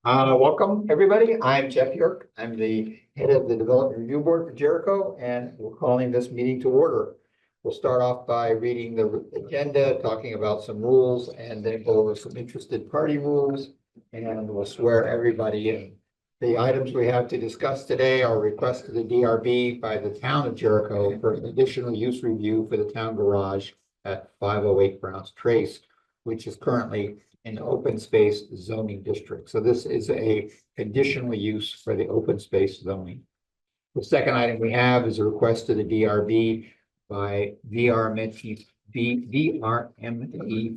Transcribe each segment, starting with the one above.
Welcome, everybody. I'm Jeff York. I'm the head of the Development Review Board for Jericho, and we're calling this meeting to order. We'll start off by reading the agenda, talking about some rules, and then go over some interested party rules, and we'll swear everybody in. The items we have to discuss today are request to the DRB by the town of Jericho for an additional use review for the town garage at 508 Browns Trace, which is currently in open space zoning district. So this is a conditional use for the open space zoning. The second item we have is a request to the DRB by VRME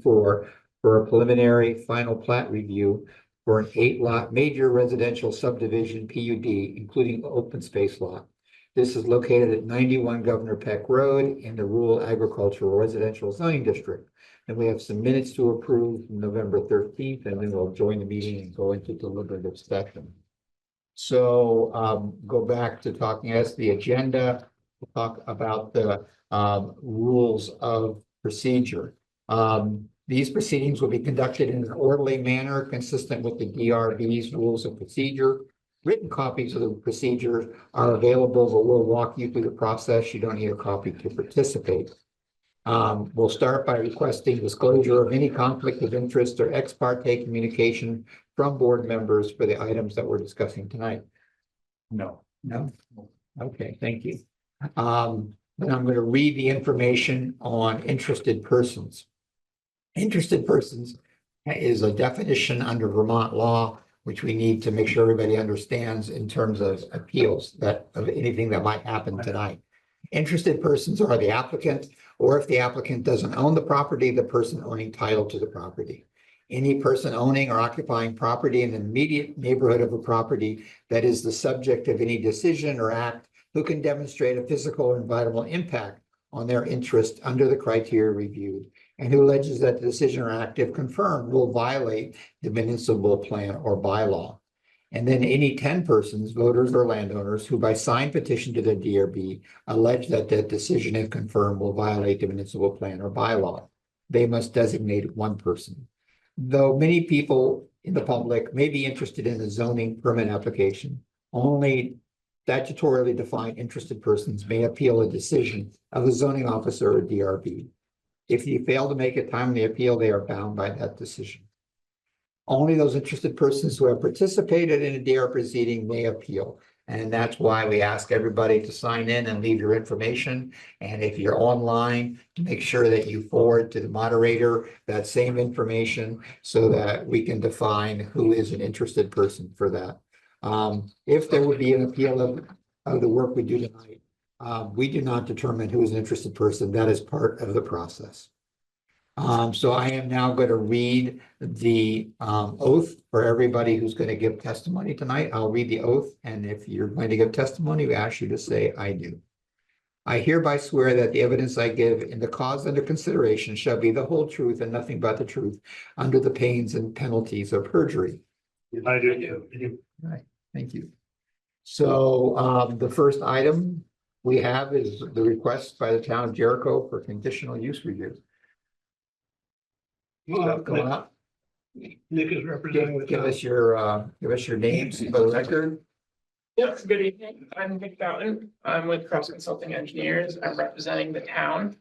for a preliminary final plat review for an 8-lot major residential subdivision PUD, including open space lot. This is located at 91 Governor Peck Road in the rural agricultural residential zoning district. And we have some minutes to approve from November 13th, and then we'll join the meeting and go into deliberative session. So go back to talking as the agenda, we'll talk about the rules of procedure. These proceedings will be conducted in an orderly manner consistent with the DRB's rules of procedure. Written copies of the procedure are available, but we'll walk you through the process. You don't need a copy to participate. We'll start by requesting disclosure of any conflict of interest or ex parte communication from board members for the items that we're discussing tonight. No. Okay, thank you. Then I'm going to read the information on interested persons. Interested persons is a definition under Vermont law, which we need to make sure everybody understands in terms of appeals of anything that might happen tonight. Interested persons are the applicant, or if the applicant doesn't own the property, the person owning title to the property. Any person owning or occupying property in the immediate neighborhood of a property that is the subject of any decision or act who can demonstrate a physical or environmental impact on their interest under the criteria reviewed, and who alleges that the decision or act, if confirmed, will violate the municipal plan or bylaw. And then any 10 persons, voters or landowners, who by signed petition to the DRB allege that the decision, if confirmed, will violate the municipal plan or bylaw. They must designate one person. Though many people in the public may be interested in the zoning permit application, only statutorily defined interested persons may appeal a decision of a zoning officer or DRB. If you fail to make a timely appeal, they are bound by that decision. Only those interested persons who have participated in a DR proceeding may appeal. And that's why we ask everybody to sign in and leave your information. And if you're online, make sure that you forward to the moderator that same information so that we can define who is an interested person for that. If there would be an appeal of the work we do tonight, we do not determine who is an interested person. That is part of the process. So I am now going to read the oath for everybody who's going to give testimony tonight. I'll read the oath, and if you're going to give testimony, we ask you to say, "I do." I hereby swear that the evidence I give in the cause under consideration shall be the whole truth and nothing but the truth, under the pains and penalties of perjury. I do. All right, thank you. So the first item we have is the request by the town of Jericho for conditional use review. Go up. Nick is representing the Give town. us your names for the record. Yep, good evening. I'm Nick Boughton. I'm with Cross Consulting Engineers. I'm representing the town.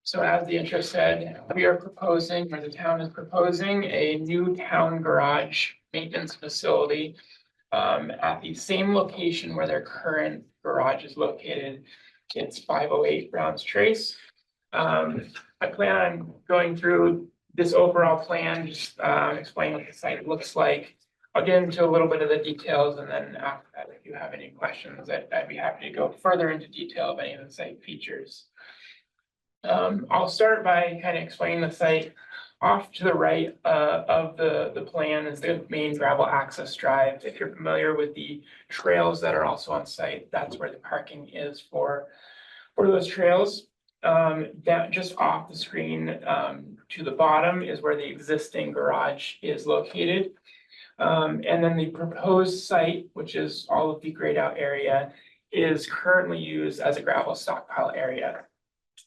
So as the intro said, we are proposing, or the town is proposing, a new town garage maintenance facility at the same location where their current garage is located. It's 508 Browns Trace. I plan on going through this overall plan, just explain what the site looks like. I'll get into a little bit of the details, and then after that, if you have any questions, I'd be happy to go further into detail of any of the site features. I'll start by kind of explaining the site. Off to the right of the plan is the main gravel access drive. If you're familiar with the trails that are also on site, that's where the parking is for those trails. That just off the screen to the bottom is where the existing garage is located. And then the proposed site, which is all of the grayed out area, is currently used as a gravel stockpile area.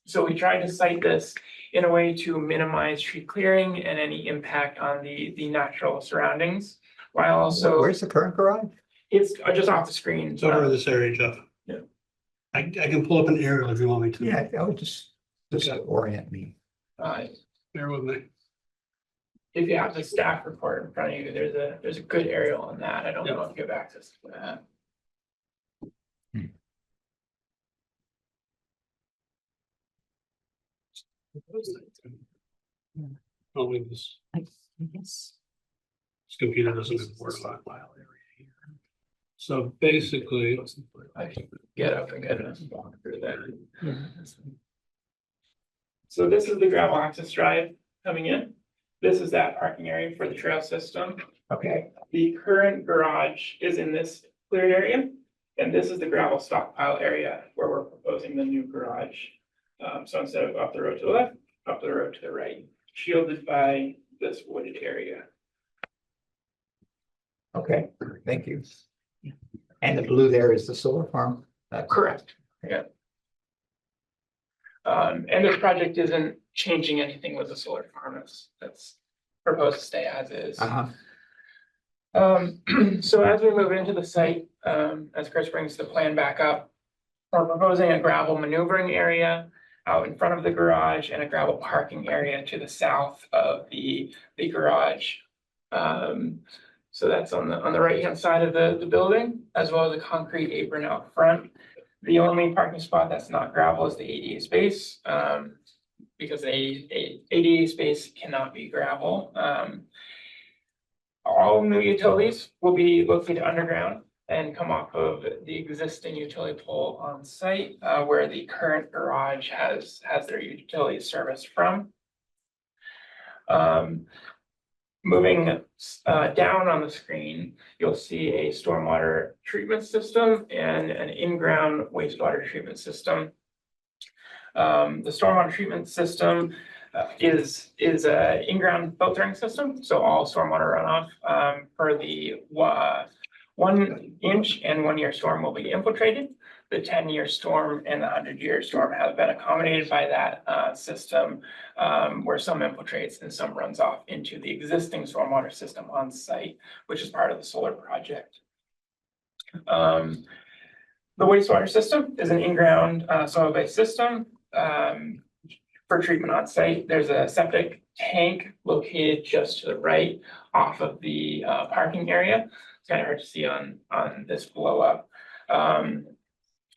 So we tried to site this in a way to minimize tree clearing and any impact on the natural surroundings, while also Where's the current garage? it's just off the screen. It's over in this area, Jeff. Yeah. I can pull up an aerial if you want me to. Yeah, I would just orient me. Bear with me. If you have the staff report in front of you, there's a good aerial on that. I don't know if you have access to that. Only this Yes. computer doesn't import a lot. So basically, I can get up and kind of walk through that. So this is the gravel access drive coming in. This is that parking area for the trail system. Okay, The current garage is in this cleared area, and this is the gravel stockpile area where we're proposing the new garage. So instead of up the road to the left, up the road to the right, shielded by this wooded area. okay, thank you. And the blue there is the solar farm? Correct, yeah. And this project isn't changing anything with the solar farm, that's proposed to stay as is. So as we move into the site, as Chris brings the plan back up, we're proposing a gravel maneuvering area out in front of the garage and a gravel parking area to the south of the garage. So that's on the right-hand side of the building, as well as a concrete apron out front. The only parking spot that's not gravel is the ADA space, because a ADA space cannot be gravel. All new utilities will be located underground and come off of the existing utility pole on site, where the current garage has their utility service from. Moving down on the screen, you'll see a stormwater treatment system and an in-ground wastewater treatment system. The stormwater treatment system is a in-ground filtering system, so all stormwater runoff for the 1 inch and 1 year storm will be infiltrated. The 10-year storm and the 100-year storm have been accommodated by that system, where some infiltrates and some runs off into the existing stormwater system on site, which is part of the solar project. The wastewater system is an in-ground soil-based system. For treatment on site, there's a septic tank located just to the right off of the parking area. It's kind of hard to see on this blow up.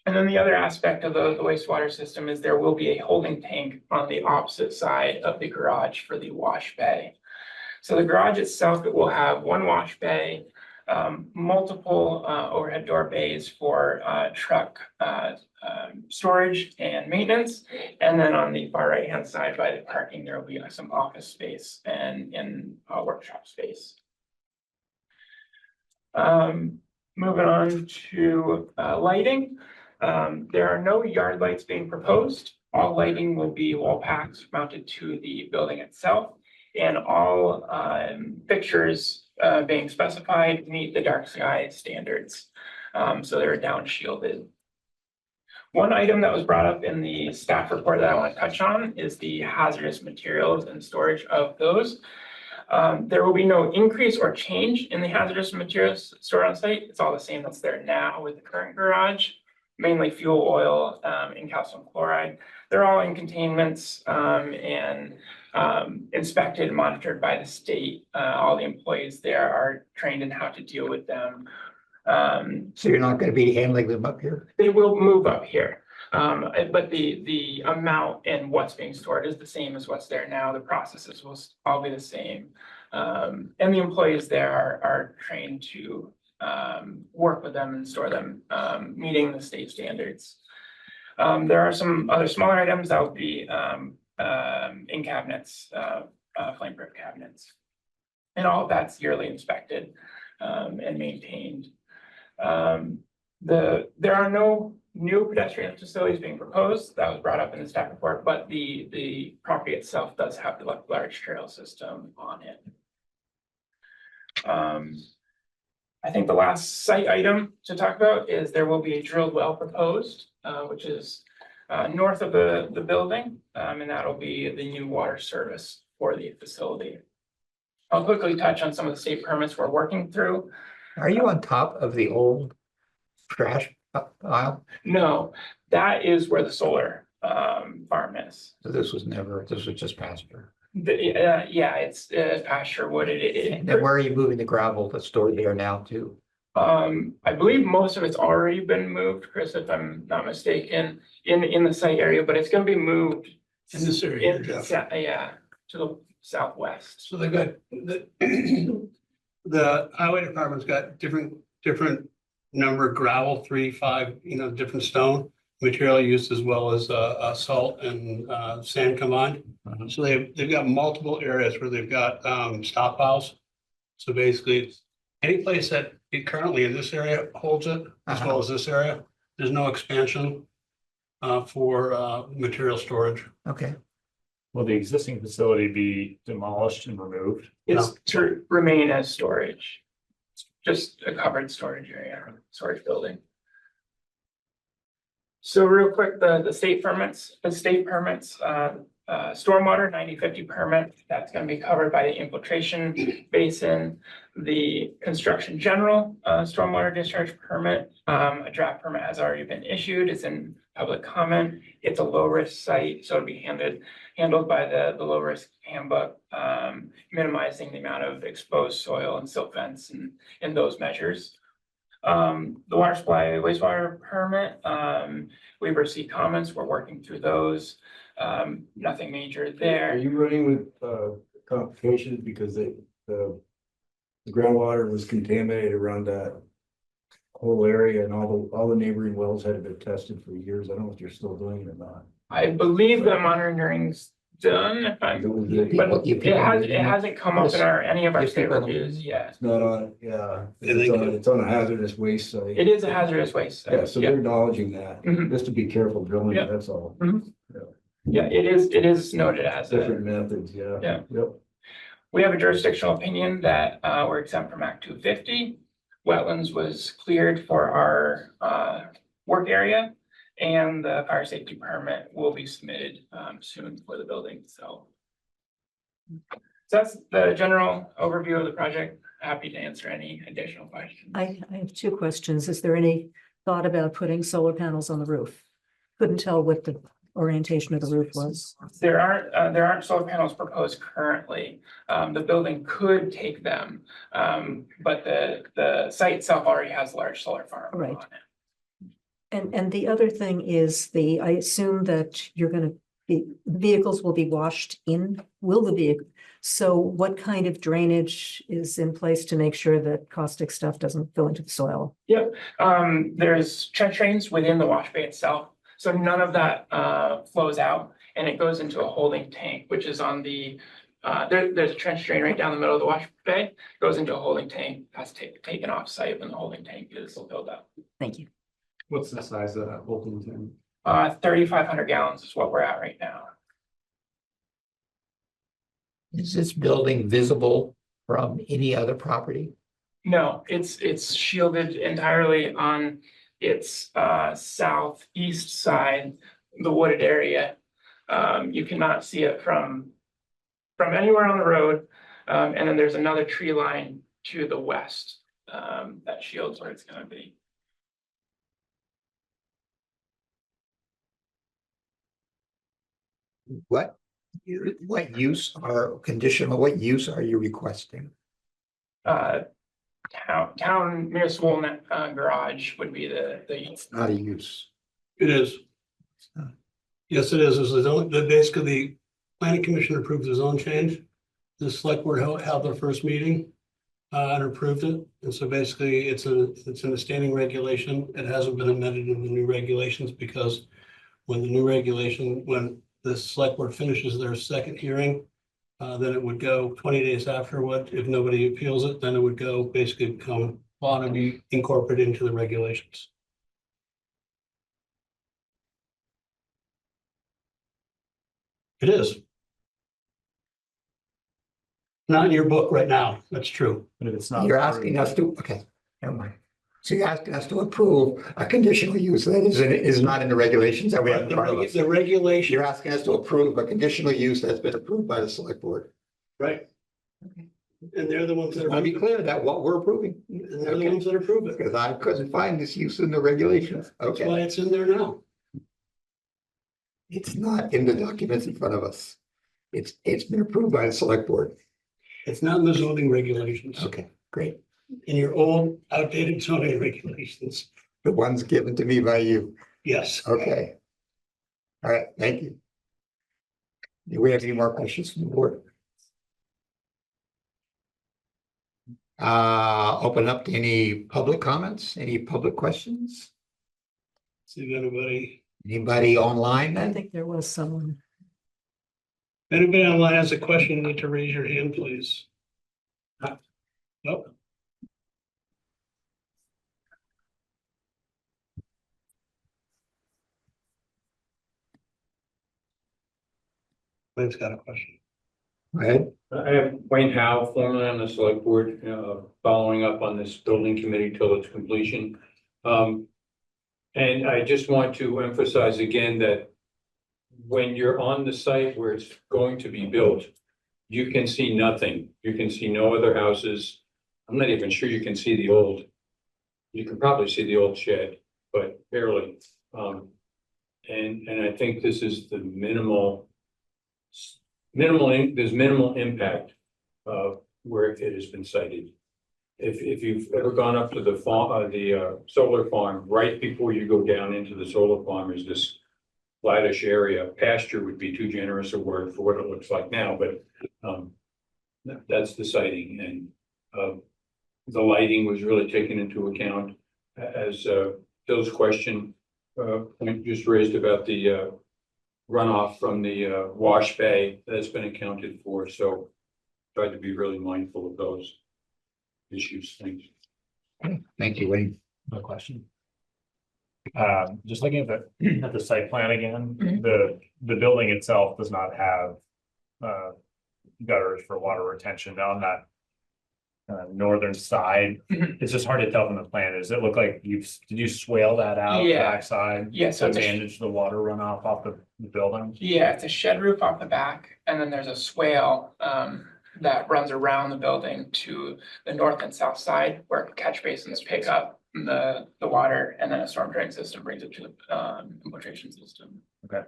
And then the other aspect of the wastewater system is there will be a holding tank on the opposite side of the garage for the wash bay. So the garage itself, it will have 1 wash bay, multiple overhead door bays for truck storage and maintenance. And then on the far right-hand side by the parking, there will be some office space and workshop space. Moving on to lighting. There are no yard lights being proposed. All lighting will be wall packs mounted to the building itself, and all fixtures being specified meet the dark sky standards. So they're down shielded. One item that was brought up in the staff report that I want to touch on is the hazardous materials and storage of those. There will be no increase or change in the hazardous materials stored on site. It's all the same that's there now with the current garage, mainly fuel oil and calcium chloride. They're all in containments and inspected and monitored by the state. All the employees there are trained in how to deal with them. So you're not gonna be handling them up here? They will move up here. But the amount and what's being stored is the same as what's there now. The processes will all be the same. And the employees there are trained to work with them and store them, meeting the state standards. There are some other smaller items that will be in cabinets, flame-proof cabinets. And all of that's yearly inspected and maintained. There are no new pedestrian facilities being proposed. That was brought up in the staff report, but the property itself does have the large trail system on it. I think the last site item to talk about is there will be a drilled well proposed, which is north of the building, and that'll be the new water service for the facility. I'll quickly touch on some of the state permits we're working through. Are you on top of the old trash pile? No, that is where the solar farm is. So this was just pasture. Yeah, it's pasture wood. And then where are you moving the gravel that's stored there now to? I believe most of it's already been moved, Chris, if I'm not mistaken, in the site area, but it's gonna be moved. In this area, in- Jeff. Yeah, to the southwest. So they've got the highway department's got different number gravel, 3, 5, different stone material used as well as salt and sand combined. Mhm. So they've got multiple areas where they've got stockpiles. So basically, it's any place that it currently in this area holds it, as well as this area. There's no expansion for material storage. Okay, Will the existing facility be demolished and removed? It's to remain as storage. Just a covered storage area, storage building. So real quick, the state permits, stormwater 9050 permit, that's gonna be covered by the infiltration basin. The construction general, stormwater discharge permit, a draft permit has already been issued, it's in public comment. It's a low risk site, so it'll be handled by the low risk handbook, minimizing the amount of exposed soil and silt fence and those measures. The water supply wastewater permit, we've received comments, we're working through those. Nothing major Are there. you running with complications because the groundwater was contaminated around that whole area and all the neighboring wells had been tested for years? I don't know if you're still doing it or not. I believe the monitoring's done, if I'm, but it hasn't come up in any of our You state people- reviews yet. It's not on, yeah, Yeah, they could. it's on a hazardous waste site. It is a hazardous waste site. Yeah, so they're acknowledging that, Mhm. just to be careful drilling, Yeah. that's all. Yeah, it is noted as a, Different methods, yeah. Yeah. Yep. we have a jurisdictional opinion that we're exempt from Act 250. Wetlands was cleared for our work area, and the fire safety permit will be submitted soon for the building, so. So that's the general overview of the project. Happy to answer any additional questions. I have two questions. Is there any thought about putting solar panels on the roof? Couldn't tell what the orientation of the roof was. There aren't solar panels proposed currently. The building could take them, but the site itself already has a large solar farm Right. on it. And the other thing is I assume that you're gonna be, vehicles will be washed in, so what kind of drainage is in place to make sure that caustic stuff doesn't go into the soil? There's trench drains within the wash bay itself, so none of that flows out, and it goes into a holding tank, which is on the there's a trench drain right down the middle of the wash bay, goes into a holding tank, that's taken off site when the holding tank is filled up. Thank you. What's the size of that holding tank? 3,500 gallons is what we're at right now. is this building visible from any other property? No, it's shielded entirely on its southeast side, the wooded area. You cannot see it from anywhere on the road. And then there's another tree line to the west that shields where it's gonna be. What use what use are you requesting? Town municipal garage would be the Not a use. It is. Oh. Yes, it is. Basically, the planning commission approved the zone change. The select board held their first meeting and approved it. And so basically, it's in a standing regulation. It hasn't been amended in the new regulations because when the select board finishes their second hearing, then it would go 20 days afterward. If nobody appeals it, then it would go basically become law and be incorporated into the regulations. It is. Not in your book right now. That's true. But if it's not. You're asking us to, okay, never mind. So you're asking us to approve a conditional use that is not in the regulations that we have in front of us. The regulation, You're asking us to approve a conditional use that's been approved by the select board. right? And they're the ones that I want to be are, clear that what we're approving, and they're the ones that approve it. because I couldn't find this use in the regulations. That's why Okay, it's in there now. it's not in the documents in front of us. It's been approved by the select board. It's not in the zoning regulations, Okay, great. in your old outdated zoning regulations. The ones given to me by you. Yes. Okay. All right, thank you. Do we have any more questions from the board? Open up to any public comments, any public questions? See if Anybody online I then? think there was someone. anybody online has a question, you need to raise your hand, please. Nope. Wayne's got a question. Go ahead. I have Wayne Howe, formerly on the select board, following up on this building committee till its completion. And I just want to emphasize again that when you're on the site where it's going to be built, you can see nothing. You can see no other houses. I'm not even sure you can see you can probably see the old shed, but barely. And I think this is the there's minimal impact where it has been sited. If you've ever gone up to the farm, the solar farm, right before you go down into the solar farm is this flattish area. Pasture would be too generous a word for what it looks like now, but that's the siting, and the lighting was really taken into account, as Phil's question point just raised about the runoff from the wash bay. That's been accounted for, so tried to be really mindful of those issues. Thanks. Thank you, Wayne. No question. Just looking at the site plan again, Mhm. the building itself does not have gutters for water retention on that northern side. It's just hard to tell from the plan. Does it look like did you swale that out Yeah. backside? Yeah, so To it's a manage the water runoff off the building? Yeah, it's a shed roof off the back, and then there's a swale that runs around the building to the north and south side where catch basins pick up the water, and then a storm drain system brings it to the infiltration system. Can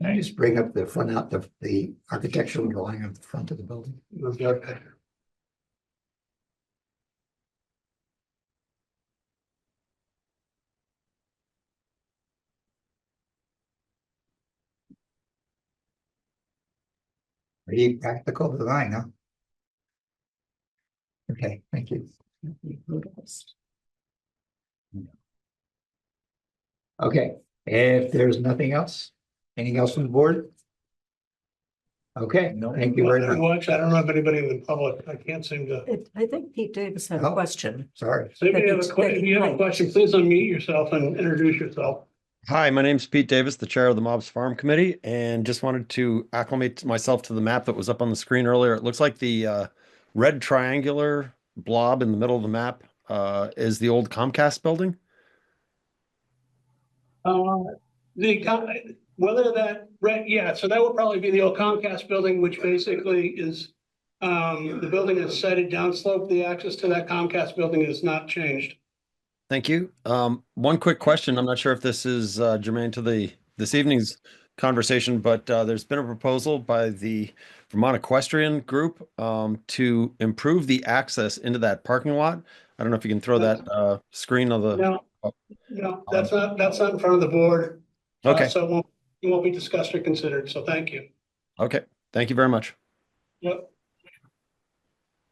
you just bring up the front out the architectural drawing of the front of the building? Okay. Pretty practical design, huh? Okay, thank you. Okay, if there's nothing else, anything else from the board? Okay, No. thank you very much. Watch, I don't know if anybody in the public, I can't seem to. I think Pete Davis had a Oh. question. Sorry. So if you have a question, please unmute yourself and introduce yourself. Hi, my name's Pete Davis, the chair of the Mobs Farm Committee, and just wanted to acclimate myself to the map that was up on the screen earlier. It looks like the red triangular blob in the middle of the map is the old Comcast building. Whether that, yeah, so that would probably be the old Comcast building, which basically is the building is sited downslope. The access to that Comcast building is not changed. Thank you. One quick question. I'm not sure if this is germane to this evening's conversation, but there's been a proposal by the Vermont Equestrian Group to improve the access into that parking lot. I don't know if you can throw that screen of the. No, that's not in front of the board. Okay. So it won't be discussed or considered. So thank you. Okay. Thank you very much. Yep.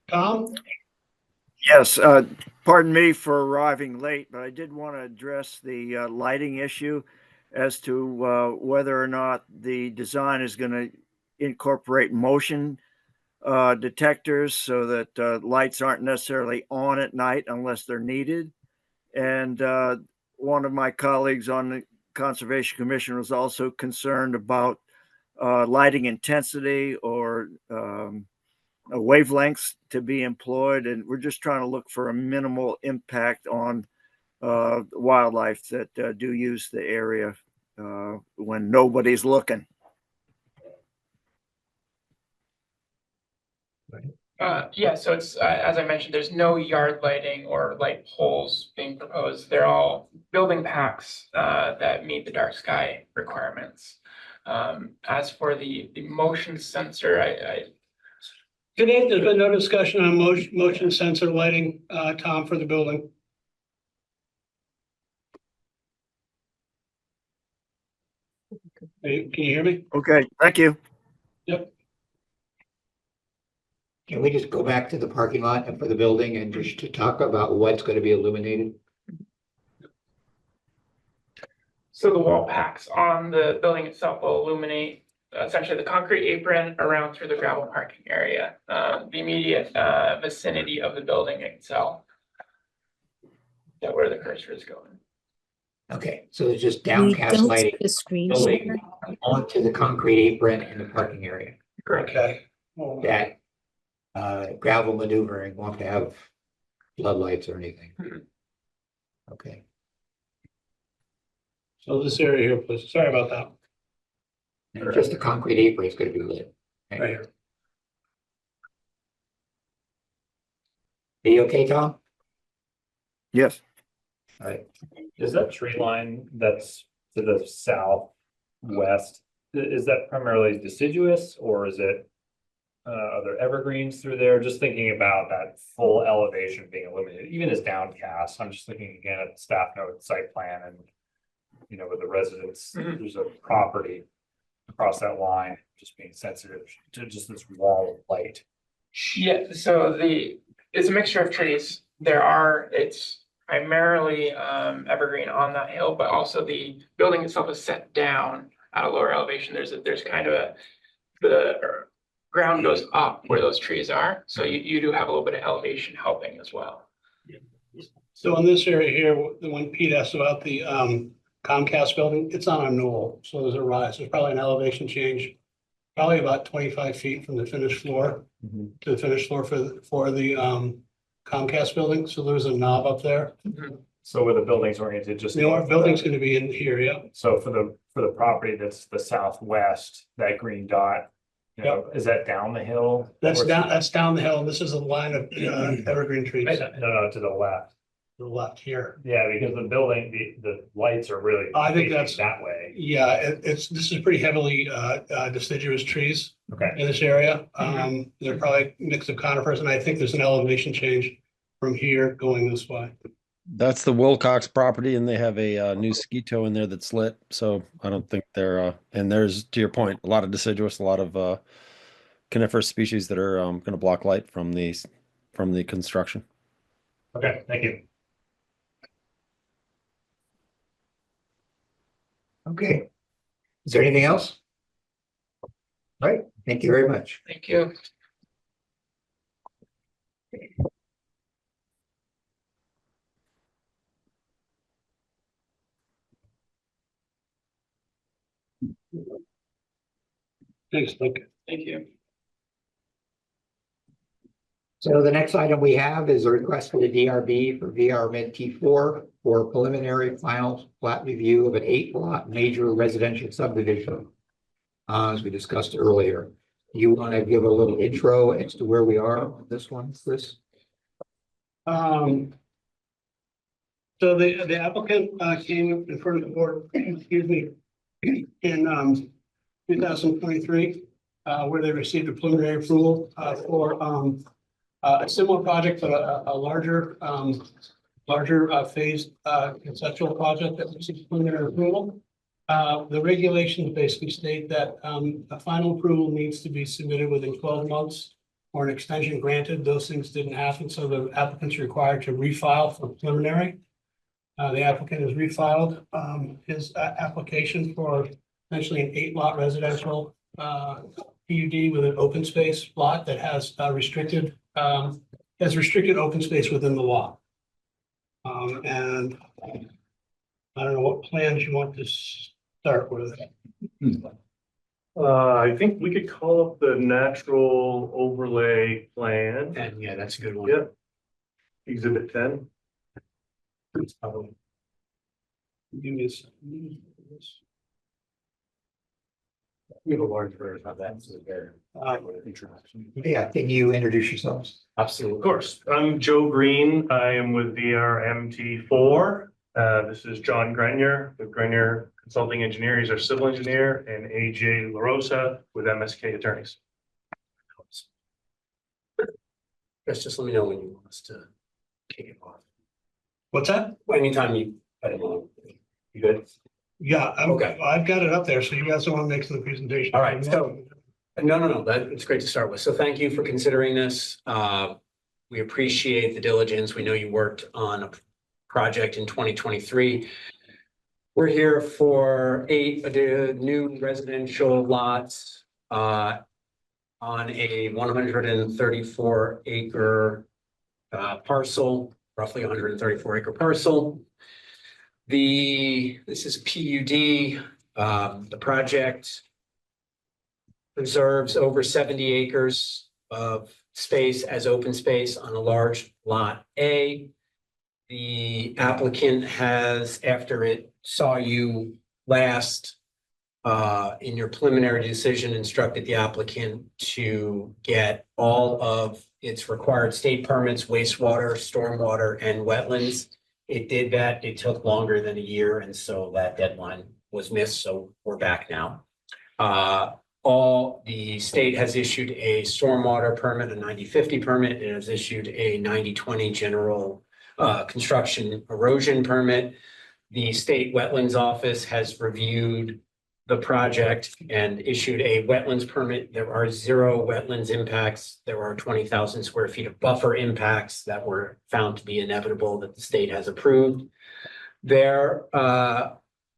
Tom? Yes, pardon me for arriving late, but I did want to address the lighting issue as to whether or not the design is going to incorporate motion detectors so that lights aren't necessarily on at night unless they're needed. And one of my colleagues on the Conservation Commission was also concerned about lighting intensity or wavelengths to be employed, and we're just trying to look for a minimal impact on wildlife that do use the area when nobody's looking. Yeah, so it's, as I mentioned, there's no yard lighting or light poles being proposed. They're all building packs that meet the dark sky requirements. As for the motion sensor, Today, there's been no discussion on motion sensor lighting, Tom, for the building. Hey, can you hear me? Okay, thank you. Yep. Can we just go back to the parking lot and for the building and just to talk about what's going to be illuminated? So the wall packs on the building itself will illuminate essentially the concrete apron around through the gravel parking area, the immediate vicinity of the building itself. That where the cursor is going. Okay, so it's just We downcast don't lighting see the screen building share. onto the concrete apron in the parking area. Okay. That gravel maneuvering won't have floodlights or anything. Okay, So this area here, please. Sorry about that. and just the concrete apron is going to be lit. Right here. Are you okay, Tom? Yes. All right. Is that tree line that's to the southwest, is that primarily deciduous or is it? Are there evergreens through there? Just thinking about that full elevation being illuminated, even as downcast. I'm just thinking again at the staff note site plan and. You know, with the residents, there's a property across that line, just being sensitive to just this wall of light. Yeah, so it's a mixture of trees. It's primarily evergreen on that hill, but also the building itself is set down at a lower elevation. There's kind of the ground goes up where those trees are. So you do have a little bit of elevation helping as well. So in this area here, the one Pete asked about the Comcast building, it's on a knoll, so there's a rise. There's probably an elevation change, probably about 25 feet from the finished floor to the finished floor for the Comcast building. So there's a knob up there. So where the building's oriented, just. The north building's going to be in here, yeah. So for the property that's the southwest, that green dot, you know, is that down the hill? That's Or- down the hill. This is a line of evergreen trees to No, to the left. the left here. Yeah, because the building, the lights are really. I think facing that's- that way. Yeah, this is pretty heavily deciduous trees Okay. in this area. They're probably a mix of conifers, and I think there's an elevation change from here going this way. That's the Wilcox property, and they have a new ski tow in there that's lit. So I don't think they're and there's, to your point, a lot of deciduous, a lot of coniferous species that are going to block light from the construction. Okay, thank you. Okay. Is there anything else? All right, thank you very much. Thank you. Thanks, Luke. Thank you. So the next item we have is a request for the DRB for VR Med T4 for preliminary final plat review of an 8-lot major residential subdivision. As we discussed earlier, you want to give a little intro as to where we are on this one, Chris? So the applicant came in front of the board, excuse me, in 2023, where they received a preliminary approval for a similar project, but a larger phased conceptual project that received preliminary approval. The regulations basically state that a final approval needs to be submitted within 12 months or an extension granted. Those things didn't happen, so the applicant's required to refile for preliminary. The applicant has refiled his application for essentially an 8-lot residential PUD with an open space lot that has restricted open space within the lot. And I don't know what plans you want to start with. I think we could call up the natural overlay plan. And yeah, that's a good one. Yeah. Exhibit 10. It's probably. Give me a second. We have a large version of that, so there. Introduction. Yeah, can you introduce yourselves? Absolutely. Of course, I'm Joe Green. I am with VRMT4. This is John Grenier with Grenier Consulting Engineer. He's our civil engineer, and AJ LaRosa with MSK Attorneys. Just let me know when you want us to kick it off. What's that? Anytime you, I don't know. You good? Yeah, Okay. I've got it up there, so you guys don't want to make the presentation. All right, so- No, it's great to start with. So thank you for considering this. We appreciate the diligence. We know you worked on a project in 2023. We're here for 8 new residential lots on a 134 acre parcel, roughly 134 acre parcel. This is PUD. The project reserves over 70 acres of space as open space on a large lot A. The applicant has, after it saw you last in your preliminary decision, instructed the applicant to get all of its required state permits, wastewater, stormwater, and wetlands. It did that. It took longer than a year, and so that deadline was missed, so we're back now. The state has issued a stormwater permit, a 90/50 permit. It has issued a 90/20 general construction erosion permit. The state wetlands office has reviewed the project and issued a wetlands permit. There are 0 wetlands impacts. There are 20,000 square feet of buffer impacts that were found to be inevitable that the state has approved. There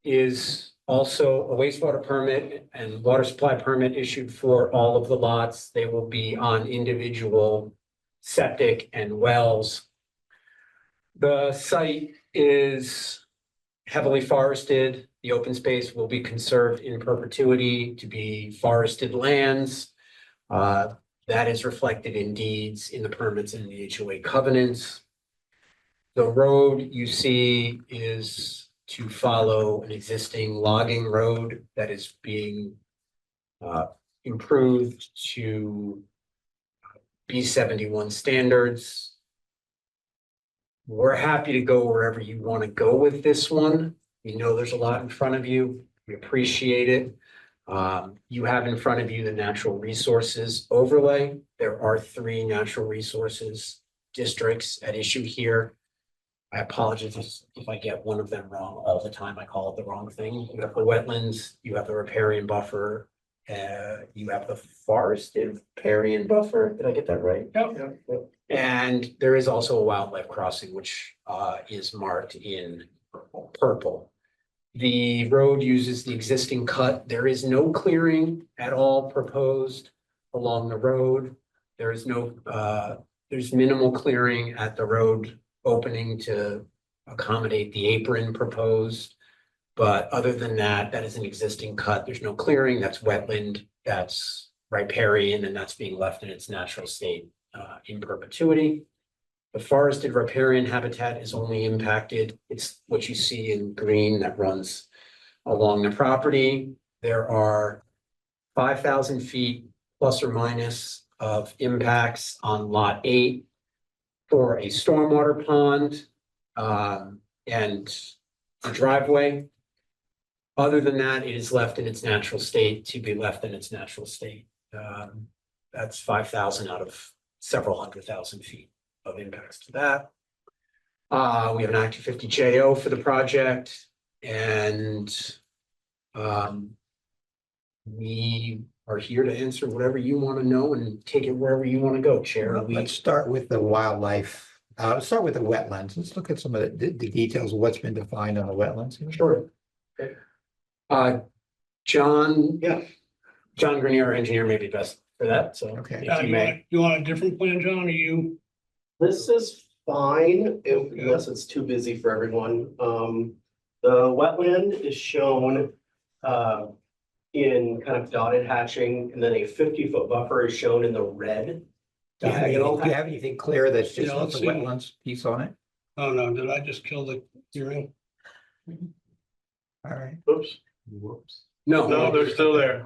is also a wastewater permit and water supply permit issued for all of the lots. They will be on individual septic and wells. The site is heavily forested. The open space will be conserved in perpetuity to be forested lands. That is reflected in deeds, in the permits, and the HOA covenants. The road you see is to follow an existing logging road that is being improved to B71 standards. We're happy to go wherever you want to go with this one. We know there's a lot in front of you. We appreciate it. You have in front of you the natural resources overlay. There are 3 natural resources districts at issue here. I apologize if I get one of them wrong all the time. I call it the wrong thing. You have the wetlands, you have the riparian buffer, you have the forested riparian buffer. Did I get that right? Yep. And there is also a wildlife crossing, which is marked in purple. The road uses the existing cut. There is no clearing at all proposed along the road. There is there's minimal clearing at the road opening to accommodate the apron proposed. But other than that, that is an existing cut. There's no clearing. That's wetland, that's riparian, and that's being left in its natural state in perpetuity. The forested riparian habitat is only impacted. It's what you see in green that runs along the property. There are 5,000 feet plus or minus of impacts on lot 8 for a stormwater pond and a driveway. Other than that, it is left in its natural state to be left in its natural state. That's 5,000 out of several 100,000 feet of impacts to that. We have an Act 250 JO for the project, and we are here to answer whatever you want to know and take it wherever you want to go, Chair. Let's start with the wildlife. Let's start with the wetlands. Let's look at some of the details of what's been defined on the wetlands. Sure. Okay. John Grenier, our engineer, may be best for that. So Okay. if you may. You want a different plan, John, or you? This is fine, unless it's too busy for everyone. The wetland is shown in kind of dotted hatching, and then a 50-foot buffer is shown in the red Do you have anything- diagonal. do you have anything clear that's just Yeah, got let's the see. wetlands piece on it? Oh, no, did I just kill the hearing? All right. Oops. Whoops. No, they're still there.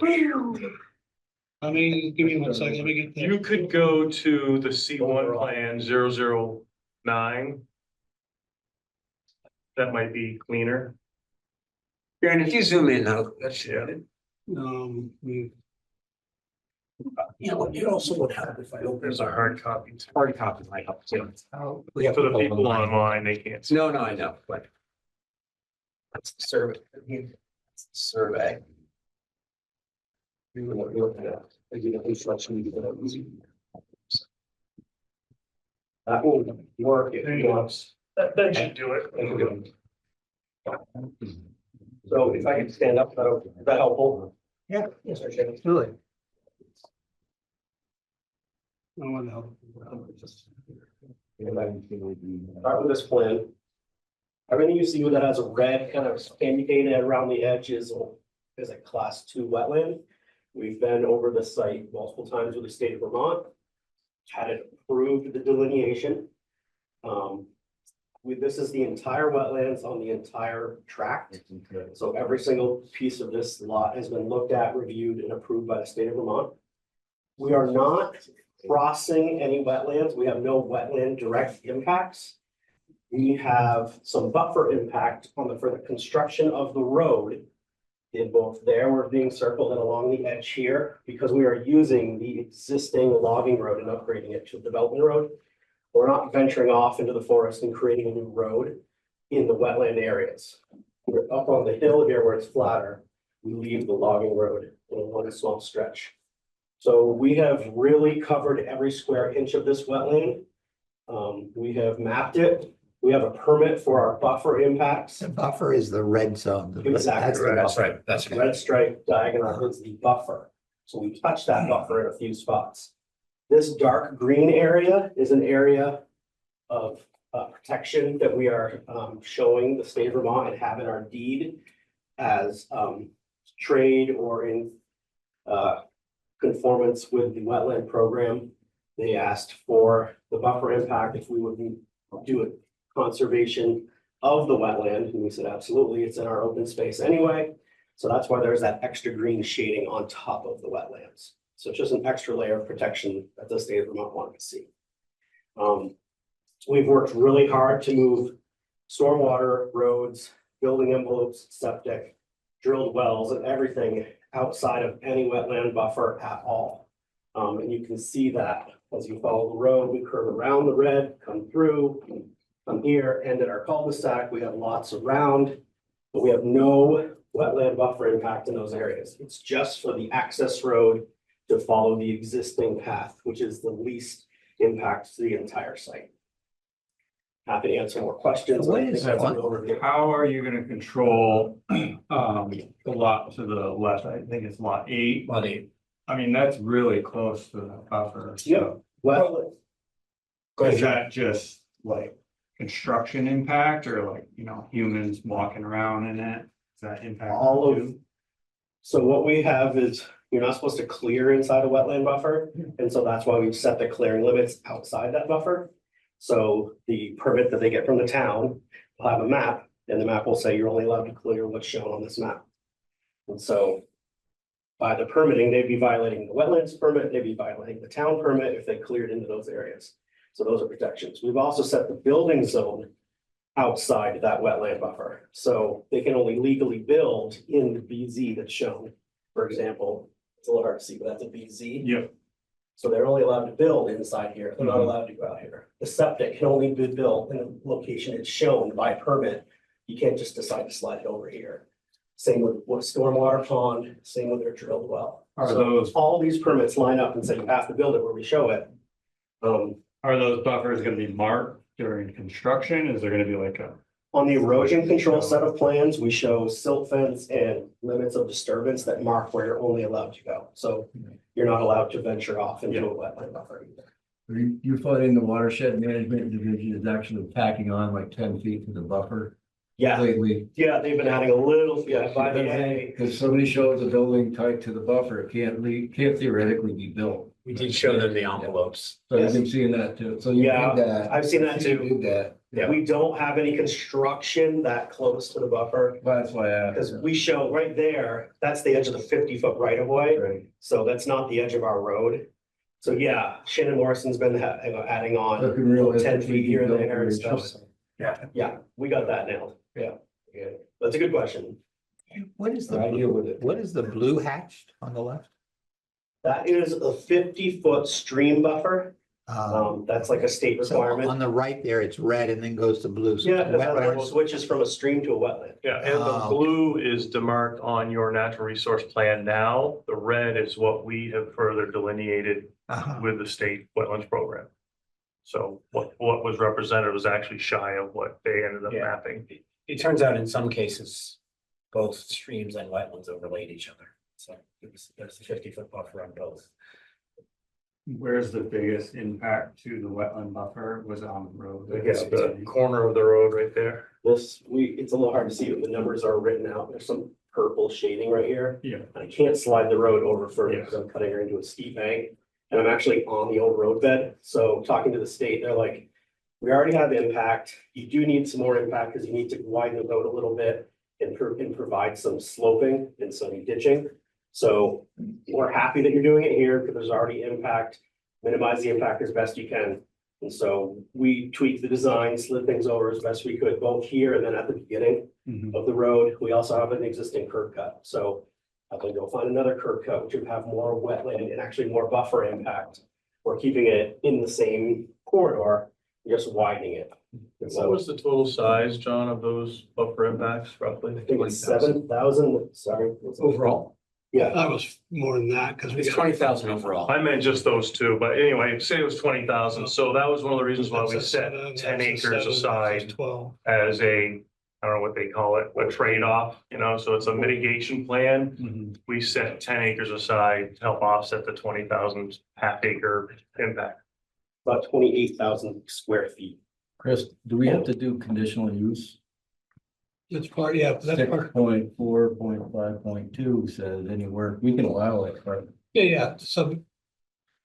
I mean, give me one second, let me get. the- You could go to the C1 plan 009. That might be cleaner. Aaron, if you zoom in, that's it. We, You know, it also would help if I open. There's a hard copy. too. Hard copy might help too. We have For the people people online. online, they can't see. No, I know, but. That's the survey. That's the survey. We were looking at, maybe the construction. That will work if There you you go. want. That should do it. So if I can stand up, is that helpful? Yeah. Yes, sir. Chairman. Absolutely. I want to help. Start with this plan. Everything you see that has a red kind of indicated around the edge is a class 2 wetland. We've been over the site multiple times with the state of Vermont. Had it approved the delineation. This is the entire wetlands on the entire tract. So every single piece of this lot has been looked at, reviewed, and approved by the state of Vermont. We are not crossing any wetlands. We have no wetland direct impacts. We have some buffer impact for the construction of the road. In both there, we're being circled and along the edge here, because we are using the existing logging road and upgrading it to a development road. We're not venturing off into the forest and creating a new road in the wetland areas. We're up on the hill here where it's flatter. We leave the logging road in one small stretch. So we have really covered every square inch of this wetland. We have mapped it. We have a permit for our buffer impacts. The buffer is the red zone. Exactly. the That's buffer. right, that's right. Red stripe diagonal is the buffer. So we touched that buffer in a few spots. This dark green area is an area of protection that we are showing the state of Vermont and have in our deed as trade or in conformance with the wetland program. They asked for the buffer impact if we would do a conservation of the wetland, and we said, absolutely, it's in our open space anyway. So that's why there's that extra green shading on top of the wetlands. So it's just an extra layer of protection that the state of Vermont wanted to see. We've worked really hard to move stormwater, roads, building envelopes, septic, drilled wells, and everything outside of any wetland buffer at all. And you can see that as you follow the road, we curve around the red, come through, come here, end at our cul-de-sac. We have lots around, but we have no wetland buffer impact in those areas. It's just for the access road to follow the existing path, which is the least impact to the entire site. Happy to answer more questions. What I think is that's an one- overview. How are you gonna control, the lot to the left? I think it's lot 8. Money. I mean, that's really close to the buffer. so- Yep. Well, Is that just like construction impact or like, humans walking around in it? Is that impact? all of, too? so what we have is, you're not supposed to clear inside a wetland buffer. And so that's why we've set the clearing limits outside that buffer. So the permit that they get from the town will have a map, and the map will say you're only allowed to clear what's shown on this map. And so by the permitting, they'd be violating the wetlands permit, they'd be violating the town permit if they cleared into those areas. So those are protections. We've also set the building zone outside that wetland buffer. So they can only legally build in the BZ that's shown. For example, it's a little hard to see, but that's a BZ. Yep. So they're only allowed to build inside here. They're not allowed to go out here. The septic can only be built in a location it's shown by permit. You can't just decide to slide it over here. Same with stormwater pond, same with their drilled well. Are So those- all these permits line up and say you have to build it where we show it. Are those buffers gonna be marked during construction? Is there gonna be like a? On the erosion control set of plans, we show silt fence and limits of disturbance that mark where you're only allowed to go. So you're not allowed to venture off into a wetland buffer either. You thought in the watershed management division is actually tacking on like 10 feet to the buffer. Yeah, lately. yeah, they've been adding a little, yeah, by the A. Because somebody shows a building tied to the buffer, it can't theoretically be built. We did show them the envelopes. So you've been seeing that too. So you Yeah, did that. I've seen that too. You did that. Yeah, We don't have any construction that close to the buffer, well, that's why I because asked. we show right there, that's the edge of the 50-foot right of way. Right. So that's not the edge of our road. So yeah, Shannon Morrison's been adding on Looking real 10 feet here and there and stuff. Yeah. We got that nailed. Yeah. That's a good question. What is the, I deal with it. what is the blue hatched on the left? That is a 50-foot stream buffer. That's like a state So on requirement. the right there, it's red and then goes to blue. So Yeah, it's because that road wetlands. switches from a stream to a wetland. Yeah, and the Oh. blue is demarked on your natural resource plan now. The red is what we have further delineated Uh-huh. with the state wetlands program. So what was represented was actually shy of what they ended up Yeah. mapping. It turns out in some cases, both streams and wetlands overlaid each other. So there's a 50-foot buffer on both. Where's the biggest impact to the wetland buffer? Was it on the road? Yeah, the corner of the road right there. It's a little hard to see, but the numbers are written out. There's some purple shading right here. Yeah. And I can't slide the road over further because I'm cutting her into a steep bank. And I'm actually on the old road bed. So talking to the state, they're like, we already have impact. You do need some more impact because you need to widen the road a little bit and provide some sloping and some ditching. So we're happy that you're doing it here because there's already impact. Minimize the impact as best you can. And so we tweaked the design, slid things over as best we could, both here and then at the beginning of the road. We also have an existing curb cut. So I'm gonna go find another curb cut, which would have more wetland and actually more buffer impact. We're keeping it in the same corridor, just widening it. And What so was the total size, John, of those buffer impacts roughly? I think it's 7,000, sorry. Overall, Yeah, That was more than that, because we it's got. 20,000 overall. I meant just those two, but anyway, say it was 20,000. So that was one of the reasons why we That's a set 7, 10 that's a acres 7, that's a aside 12. as a, I don't know what they call it, a trade-off, so it's a mitigation plan. We set 10 acres aside to help offset the 20,000 half acre impact. about 28,000 square feet. Chris, do we have to do conditional use? That's part, yeah, that's part, 6.4.5.2 says any work, we can allow it, but yeah, so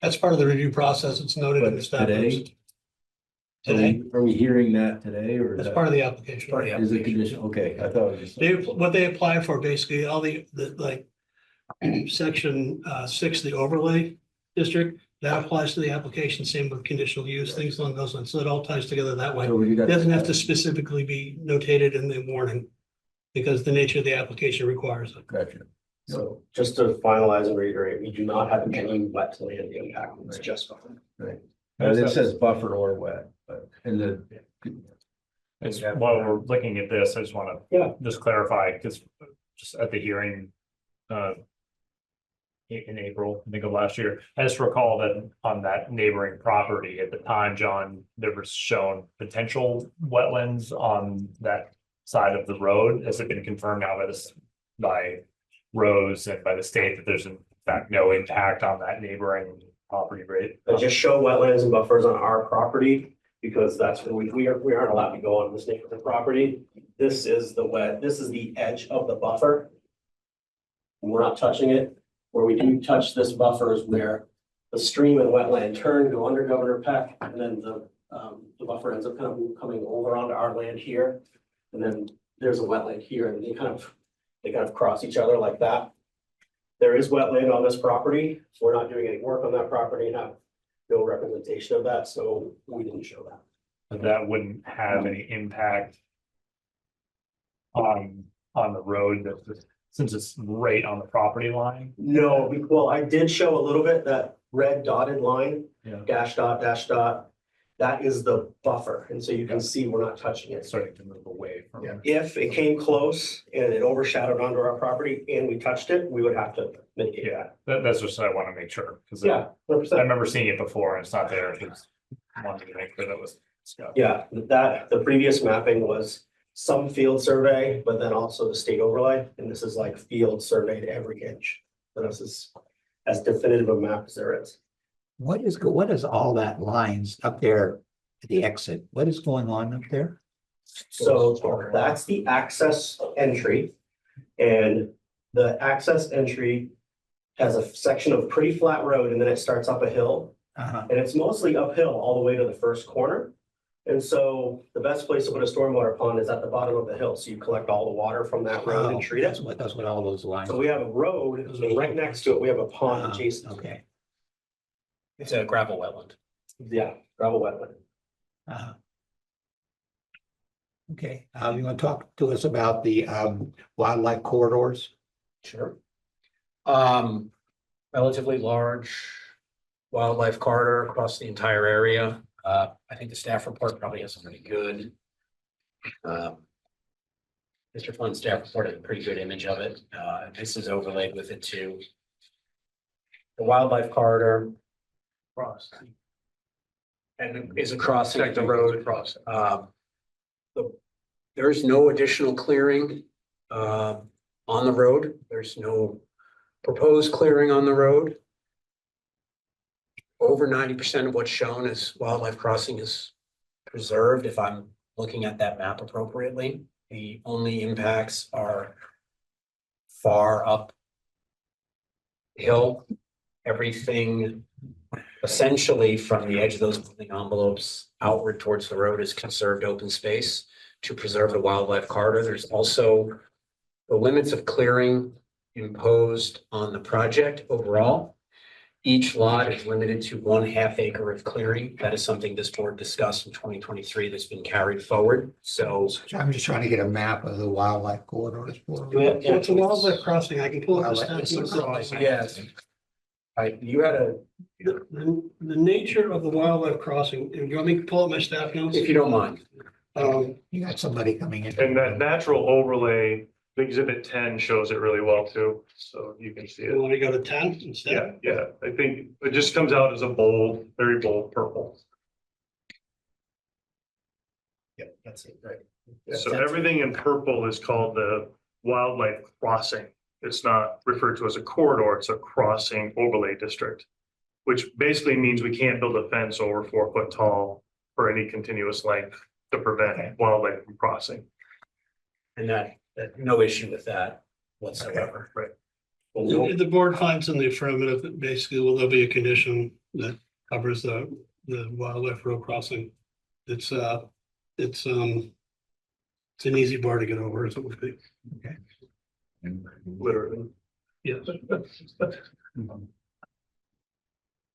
that's part of the review process. It's noted in the staff. today? notes. Today, Are we hearing that today or? that's part of the application. Part of the Is it application. conditional? Okay, I thought it was just. What they apply for, basically, all the like, section 6, the overlay district, that applies to the application, same with conditional use, things along those lines. So it all ties together that way. So you It got. doesn't have to specifically be notated in the warning, because the nature of the application requires it. Gotcha. So just to finalize and reiterate, we do not have any wetland impact. It's just buffer. Right. It says buffer or wet, but in the. It's while we're looking at this, I just want to. Yeah. Just clarify, because just at the hearing. In April, I think of last year, I just recall that on that neighboring property at the time, John, there was shown potential wetlands on that side of the road. Has it been confirmed now by Rose and by the state that there's in fact no impact on that neighboring property, right? I just show wetlands and buffers on our property because that's where we aren't allowed to go on this neighborhood property. This is the edge of the buffer. We're not touching it. Where we do touch this buffer is where the stream and wetland turn, go under Governor Peck, and then the buffer ends up kind of coming over onto our land here. And then there's a wetland here, and they kind of cross each other like that. There is wetland on this property, so we're not doing any work on that property and have no representation of that, so we didn't show that. But that wouldn't have any impact on the road since it's right on the property line. No, well, I did show a little bit, that red dotted line, Yeah. dash dot, that is the buffer, and so you can see we're not touching it. It's starting to move away from. Yeah. If it came close and it overshadowed onto our property and we touched it, we would have to mitigate that. That's just what I want to make sure, because Yeah, I 100%. remember seeing it before and it's not there. Just wanted to make sure that was. Yeah, the previous mapping was some field survey, but then also the state overlay, and this is like field surveyed every inch. So this is as definitive a map as there is. What is all that lines up there at the exit? What is going on up there? So that's the access entry. And the access entry has a section of pretty flat road and then it starts up a hill. And it's mostly uphill all the way to the first corner. And so the best place to put a stormwater pond is at the bottom of the hill. So you collect all the water from that road and treat it. That's what all those lines. So we have a road, and right next to it, we have a pond adjacent. Okay. It's a gravel wetland. Yeah, gravel wetland. Uh-huh. Okay, you want to talk to us about the wildlife corridors? Sure. Relatively large wildlife corridor across the entire area. I think the staff report probably has something good. Mr. Flynn's staff report has a pretty good image of it. This is overlaid with it too. The wildlife corridor. Cross. And is a crossing the road. There's no additional clearing on the road. There's no proposed clearing on the road. Over 90% of what's shown as wildlife crossing is preserved, if I'm looking at that map appropriately. The only impacts are far up hill. Everything essentially from the edge of those building envelopes outward towards the road is conserved open space to preserve the wildlife corridor. There's also the limits of clearing imposed on the project overall. Each lot is limited to 1/2 acre of clearing. That is something this board discussed in 2023 that's been carried forward. So I'm just trying to get a map of the wildlife corridors. So it's a wildlife crossing. I can pull up the stats. yes. You had The nature of the wildlife crossing, and you want me to pull up my staff notes? if you don't mind. You got somebody coming in. And that natural overlay, exhibit 10 shows it really well too, so you can see You it. want to go to 10 instead? Yeah, I think it just comes out as a bold, very bold purple. Yeah, that's it, right. So everything in purple is called the wildlife crossing. It's not referred to as a corridor, it's a crossing overlay district. Which basically means we can't build a fence over 4 foot tall for any continuous length to prevent wildlife from crossing. And that no issue with that whatsoever. Right. If the board finds in the affirmative, that basically, will there be a condition that covers the wildlife road crossing? It's an easy bar to get over, as it would be. Okay. Literally. Yes.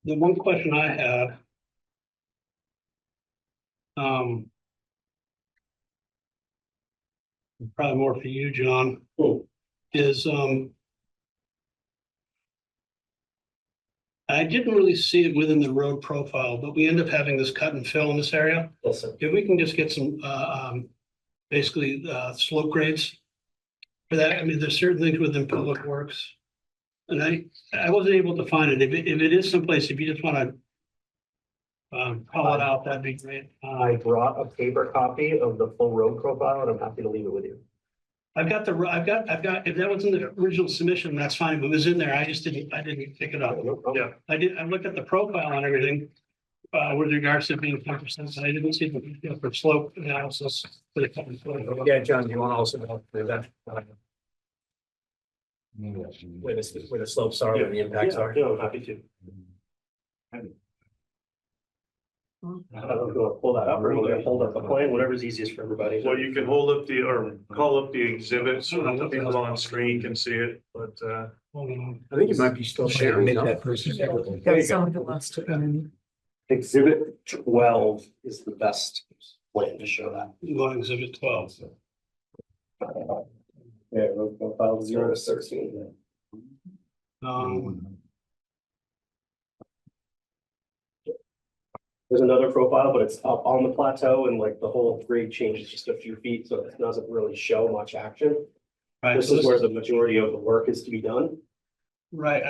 The one question I had. Probably more for you, John, is I didn't really see it within the road profile, but we end up having this cut and fill in this area. Yes, sir. If we can just get some basically slope grades for that. I mean, there's certain things within public works. And I wasn't able to find it. If it is someplace, if you just want to call it out, that'd be great. I brought a paper copy of the full road profile and I'm happy to leave it with you. I've got, if that was in the original submission, that's fine. If it was in there, I didn't pick it up. Yeah. I looked at the profile and everything with regards to it being 10%, but I didn't see the for slope analysis. For the cut and fill. Yeah, John, do you want to also go through that? Where the slopes are, where the impacts are? Yeah, I'm happy to. I don't know if you want to pull that up or we're gonna hold up the plan, whatever's easiest for everybody. Well, you can hold up or call up the exhibit so that the people on screen can see it, but Hold on. I think you might be still sharing. Make no? that person. Got someone who wants to come in. Exhibit 12 is the best plan to show that. Go on exhibit 12. Yeah, road profile 0 to 13. There's another profile, but it's up on the plateau and like the whole grade changes just a few feet, so it doesn't really show much action. Right, This so is where the majority of the work is to be done. right,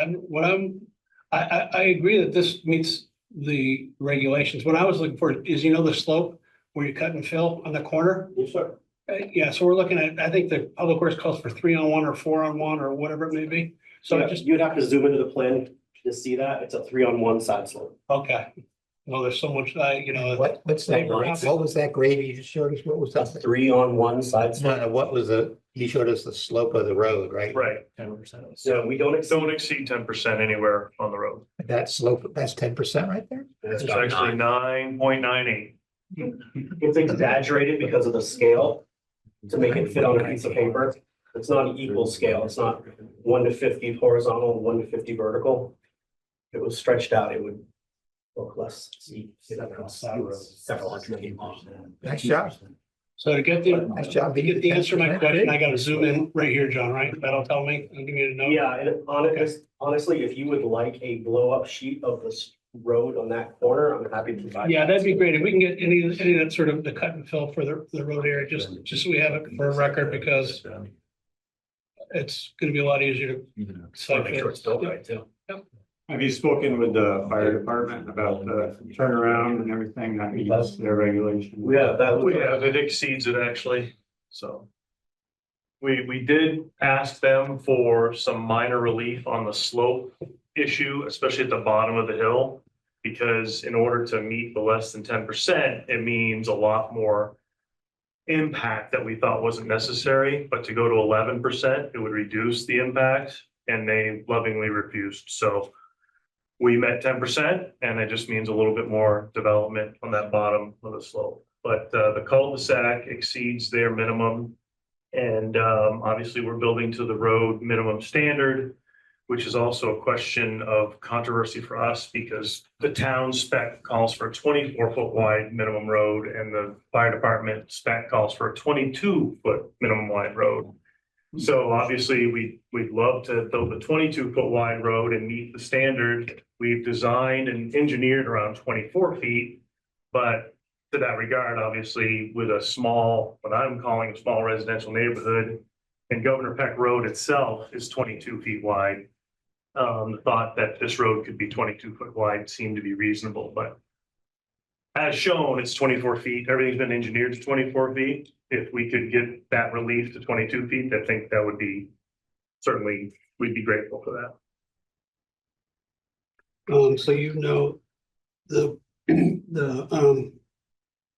I agree that this meets the regulations. What I was looking for is, the slope where you cut and fill on the corner? Yes, sir. Yeah, so we're looking at, I think the public works calls for 3-on-1 or 4-on-1 or whatever it may be. So So you'd have to zoom into the plan to see that. It's a 3-on-1 side slope. okay. Well, there's so much, What's that, what was that grade you just showed us? What was A that? 3 on one side. No, what was you showed us the slope of the road, right? Right, So we don't don't exceed, exceed 10% anywhere on the road. That slope, that's 10% right there? it's It's about actually 9. 9.98. It's exaggerated because of the scale to make it fit on a piece of paper. It's not an equal scale. It's not 1 to 50 horizontal and 1 to 50 vertical. If it was stretched out, it would look less. Several hundred feet long. Nice job. So to get Nice job. to get the answer to my question, I gotta zoom in right here, John, right? That'll tell me, and give me a note. Yeah, and honestly, if you would like a blow up sheet of this road on that corner, I'm happy to provide. Yeah, that'd be great. If we can get any of that sort of the cut and fill for the road area, just so we have it for a record, because it's gonna be a lot easier to. Make sure it's built right too. Have you spoken with the fire department about the turnaround and everything that meets their regulations? It exceeds it actually, so. We did ask them for some minor relief on the slope issue, especially at the bottom of the hill. Because in order to meet the less than 10%, it means a lot more impact that we thought wasn't necessary, but to go to 11%, it would reduce the impact, and they lovingly refused, so. We met 10%, and it just means a little bit more development on that bottom of the slope. But the cul-de-sac exceeds their minimum. And obviously, we're building to the road minimum standard, which is also a question of controversy for us because the town spec calls for a 24-foot wide minimum road, and the fire department spec calls for a 22-foot minimum wide road. So obviously, we'd love to build a 22-foot wide road and meet the standard. We've designed and engineered around 24 feet, but to that regard, obviously, with a small, what I'm calling a small residential neighborhood, and Governor Peck Road itself is 22 feet wide. The thought that this road could be 22 foot wide seemed to be reasonable, but as shown, it's 24 feet. Everything's been engineered to 24 feet. If we could get that relief to 22 feet, I think that would be certainly, we'd be grateful for that. So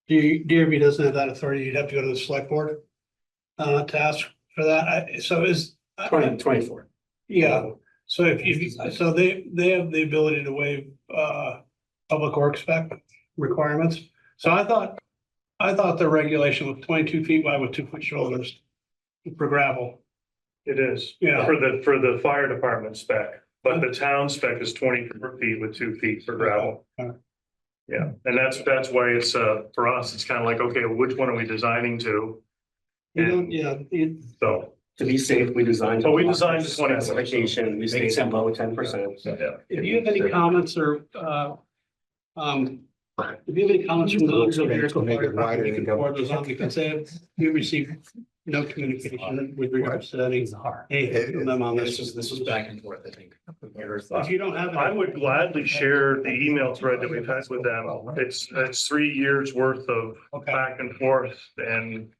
DRB doesn't have that authority. You'd have to go to the select board to ask for that. So is. 24. Yeah, so so they have the ability to waive public works spec requirements. So I thought the regulation was 22 feet wide with 2-foot shoulders for gravel. It is. Yeah. For the fire department spec, but the town spec is 24 feet with 2 feet for gravel. Okay. Yeah, and that's why it's for us, it's kind of like, okay, which one are we designing to? So. To be safe, we designed. So we designed the 20 specification, we stayed at below 10%. Yeah. If you have any comments or if you have any comments from those of Jericho Make it Fire wider Department, you than can forward those on, because we received no communication with regards to anything from them on this. This was back and forth, I think. If you don't have. I would gladly share the email thread that we've had with them. It's 3 years worth of back and forth, and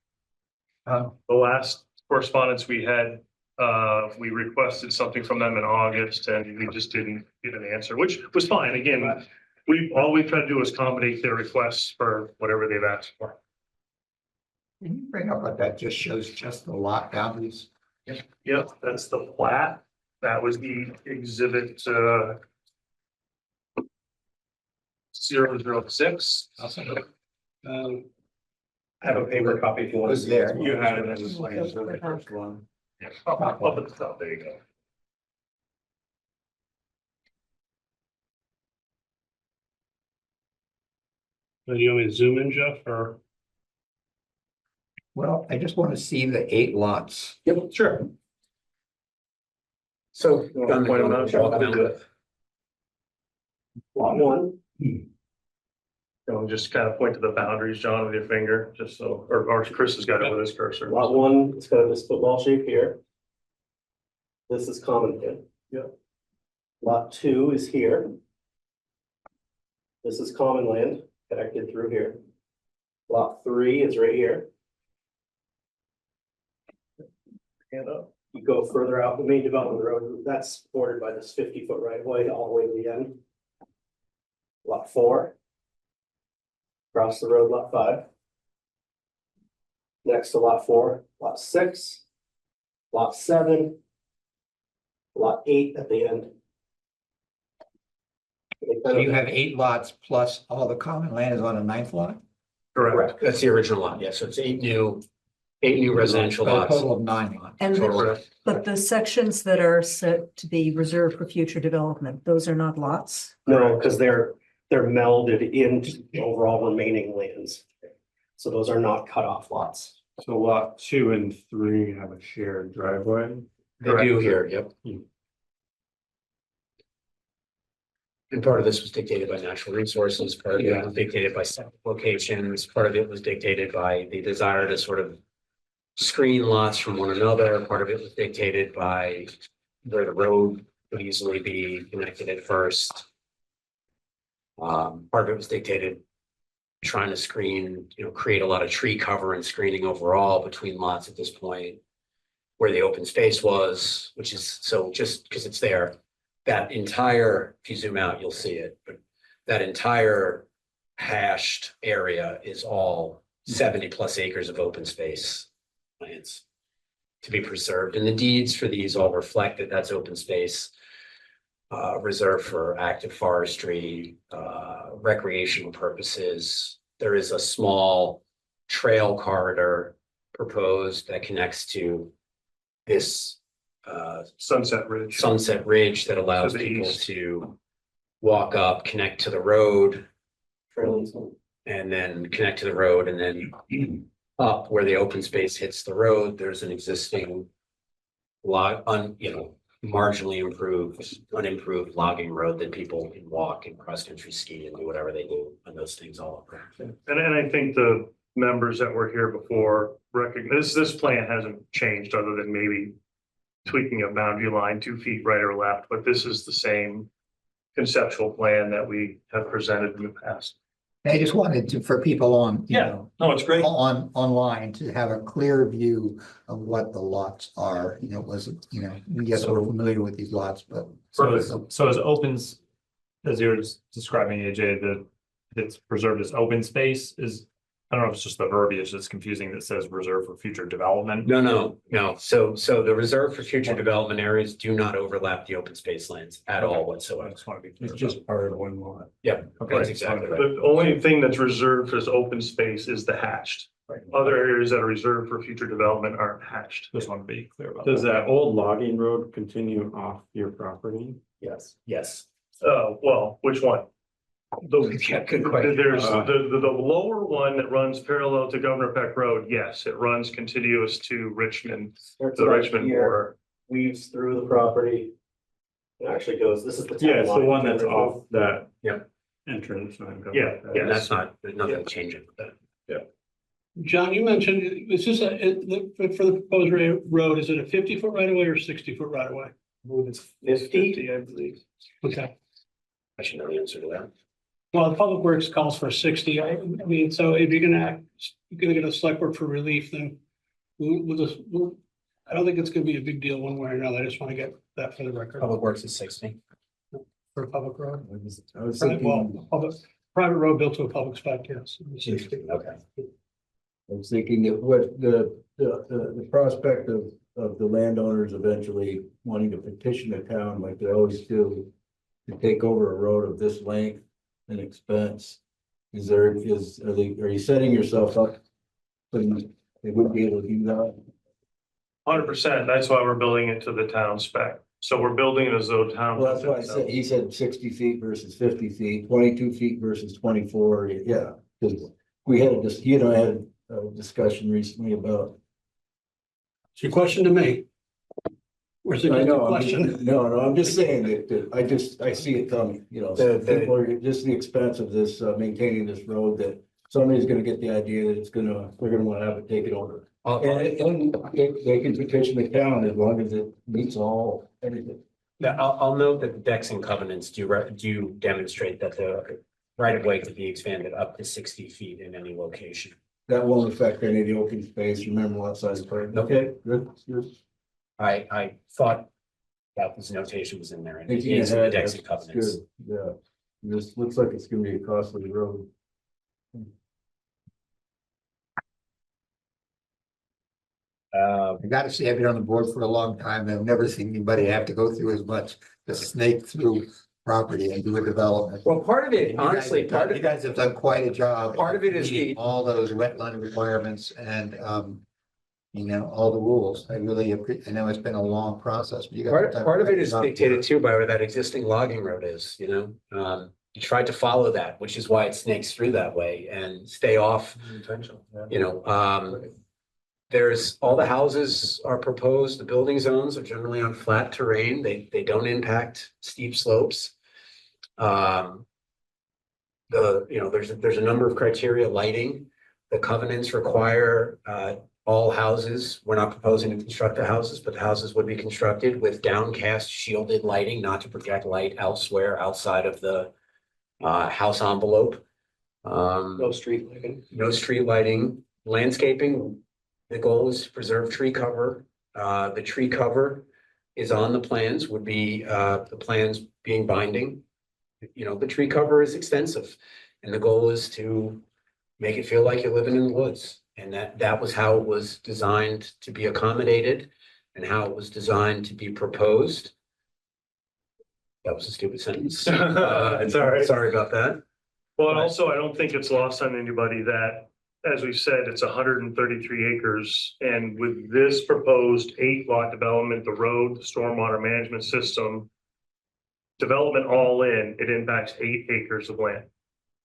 the last correspondence we had, we requested something from them in August, and we just didn't get an answer, which was fine. Again, all we've tried to do is accommodate their requests for whatever they've asked for. Can you bring up what that just shows, just the lot boundaries? Yep, that's the plat. That was the exhibit 006. I have a paper copy if you want to Was see. there. You had it in the plans, so the first one. Yeah, up at the top, there you go. Do you want me to zoom in, Jeff, or? Well, I just want to see the 8 lots. Yep, sure. So. Point them out, walk down to it. Lot 1. Don't just kind of point to the boundaries, John, with your finger, just so, or Chris has got it with his cursor. Lot 1, it's got this football shape here. This is common land. Yep. Lot 2 is here. This is common land connected through here. Lot 3 is right here. Hand up. You go further out the main development road, that's bordered by this 50-foot right of way all the way to the end. Lot 4 Across the road, lot 5. Next to lot 4, lot 6, lot 7, lot 8 at the end. So you have 8 lots plus all the common land is on a 9th lot? Correct. That's the original lot, yeah, so it's 8 new residential So a lots. total of 9 lots. And, Total. but the sections that are set to be reserved for future development, those are not lots? No, because they're melded into the overall remaining lands. So those are not cut off lots. So lot 2 and 3 have a shared driveway. They do here, yep. And part of this was dictated by natural resources, part of it was dictated by locations, part of it was dictated by the desire to sort of screen lots from one another, part of it was dictated by where the road would easily be connected at first. Part of it was dictated trying to screen, create a lot of tree cover and screening overall between lots at this point. Where the open space was, which is, so just because it's there, that entire, if you zoom out, you'll see it, but that entire hashed area is all 70+ acres of open space lands to be preserved. And the deeds for these all reflect that that's open space reserved for active forestry, recreational purposes. There is a small trail corridor proposed that connects to this Sunset Ridge. that allows To the people east. to walk up, connect to the road, Trailings. and then connect to the road, and then up where the open space hits the road, there's an existing marginally unimproved logging road that people can walk and cross-country ski and do whatever they do on those things all over. And I think the members that were here before recognize this plan hasn't changed other than maybe tweaking a boundary line 2 feet right or left, but this is the same conceptual plan that we have presented in the past. I just wanted to, for people on, No, it's great. online to have a clear view of what the lots are, we get so familiar with these lots, but. So as opens, as you're describing, AJ, that it's preserved as open space is, I don't know if it's just the verbiage that's confusing that says reserved for future development. No. So the reserve for future development areas do not overlap the open space lands at all I whatsoever. just want to be clear. It's just part of one lot. Yeah, Okay. that's exactly right. The only thing that's reserved as open space is the hatched. Other areas that are reserved for future development aren't hatched. Just want to be clear about Does that. that old logging road continue off your property? Yes. Well, which one? Yeah, good question. There's the lower one that runs parallel to Governor Peck Road. Yes, it runs contiguous to Richmond, Starts the right Richmond here, border. weaves through the property. It actually goes, this is the. Yeah, town it's the line. one that's off that. Yep. Entrance. Yeah, And that's not, there's nothing changing with that. John, you mentioned, is this for the proposed road, is it a 50-foot right of way or 60-foot right of way? It's 50. I believe. Okay. I should know the answer to that. Well, the Public Works calls for 60. I mean, so if you're gonna get a select board for relief, then I don't think it's gonna be a big deal one way or another. I just want to get that for the record Public Works is 60. for a public road. I was thinking, Private road built to a public spec, yes. Okay. I was thinking that what the prospect of the landowners eventually wanting to petition the town like they always do. To take over a road of this length and expense. Are you setting yourself up? So they wouldn't be able to do that? 100%. That's why we're building it to the town spec. So we're building it as though town. Well, that's why I said, he said 60 feet versus 50 feet, 22 feet versus 24, yeah. Because we had he and I had a discussion recently about. It's your question to me. Where's the I know, question? no, I'm just saying that I see it coming, people are just the expense of this, maintaining this road, that somebody's gonna get the idea that they're gonna wanna have it taken over. And they can petition the town as long as it meets everything. Now, I'll note that the decks and covenants do demonstrate that the right of way could be expanded up to 60 feet in any location. That won't affect any of the open space, remember lot size part. Nope. Okay, good. I thought that this notation was in there and it Thinking is in the ahead, decks and that's covenants. good. Yeah, this looks like it's gonna be a costly road. I gotta say, I've been on the board for a long time. and I've never seen anybody have to go through as much to snake through property and do a development. Well, part of it, You guys honestly, have done- part of You guys have done quite a job. Part of it is meeting the- all those wetland requirements and, you know, all the rules. I really appreciate, I know it's been a long process, but you guys. have done Part of quite it a is job. dictated too by where that existing logging road is, you know? You tried to follow that, which is why it snakes through that way and stay off, you know, there's, all the houses are proposed, the building zones are generally on flat terrain, they don't impact steep slopes. You know, there's a number of criteria, lighting, the covenants require, all houses, we're not proposing to construct the houses, but the houses would be constructed with downcast shielded lighting, not to project light elsewhere outside of the, house envelope. No street lighting. No street lighting, landscaping, the goal is to preserve tree cover. The tree cover is on the plans, would be, the plans being binding. You know, the tree cover is extensive, and the goal is to make it feel like you're living in the woods. And that was how it was designed to be accommodated and how it was designed to be proposed. That was a stupid sentence. It's all right. Sorry about that. Well, and also, I don't think it's lost on anybody that, as we said, it's 133 acres. And with this proposed 8-lot development, the road, the stormwater management system, development all in, it impacts 8 acres of land.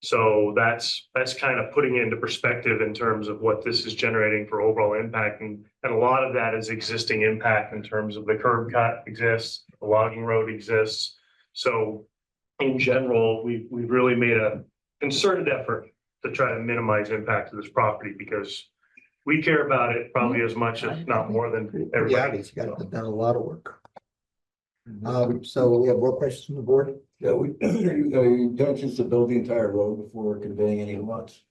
So that's kind of putting it into perspective in terms of what this is generating for overall impact. And a lot of that is existing impact in terms of the curb cut exists, the logging road exists. So in general, we've really made a concerted effort to try to minimize impact to this property because we care about it probably as much, if not more than Pretty everybody. obvious. You guys have done a lot of work. So we have more questions from the board? Yeah, intentions to build the entire road before conveying any lots.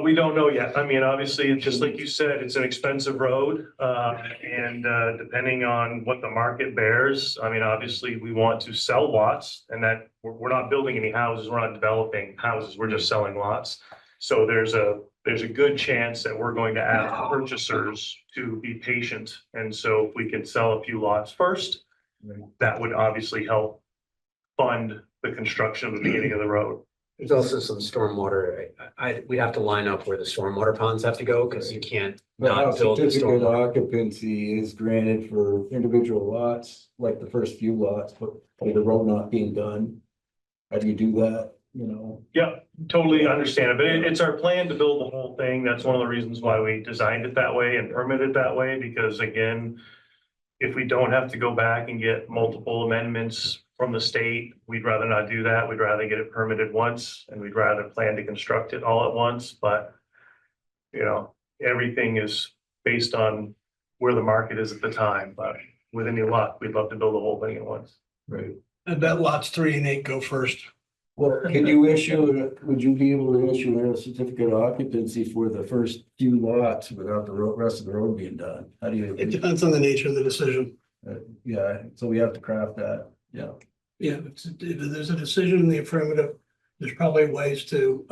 We don't know yet. I mean, obviously, just like you said, it's an expensive road. And depending on what the market bears, I mean, obviously, we want to sell lots and that we're not building any houses. We're not developing houses. We're just selling lots. So there's a good chance that we're going to ask purchasers to be patient. And so if we can sell a few lots first, that would obviously help fund the construction of the beginning of the road. There's also some stormwater. We have to line up where the stormwater ponds have to go because you can't But how not build the certificate of stormwater. occupancy is granted for individual lots, like the first few lots, but with the road not being done. How do you do that, you know? Yeah, totally understand it, but it's our plan to build the whole thing. That's one of the reasons why we designed it that way and permitted that way, because again, if we don't have to go back and get multiple amendments from the state, we'd rather not do that. We'd rather get it permitted once and we'd rather plan to construct it all at once, but you know, everything is based on where the market is at the time, but with any luck, we'd love to build the whole thing at once. Right. I bet lots 3 and 8 go first. Well, can you would you be able to issue a certificate of occupancy for the first few lots without the rest of the road being done? How do you? It depends on the nature of the decision. Yeah, so we have to craft that, yeah. Yeah, if there's a decision in the affirmative, there's probably ways to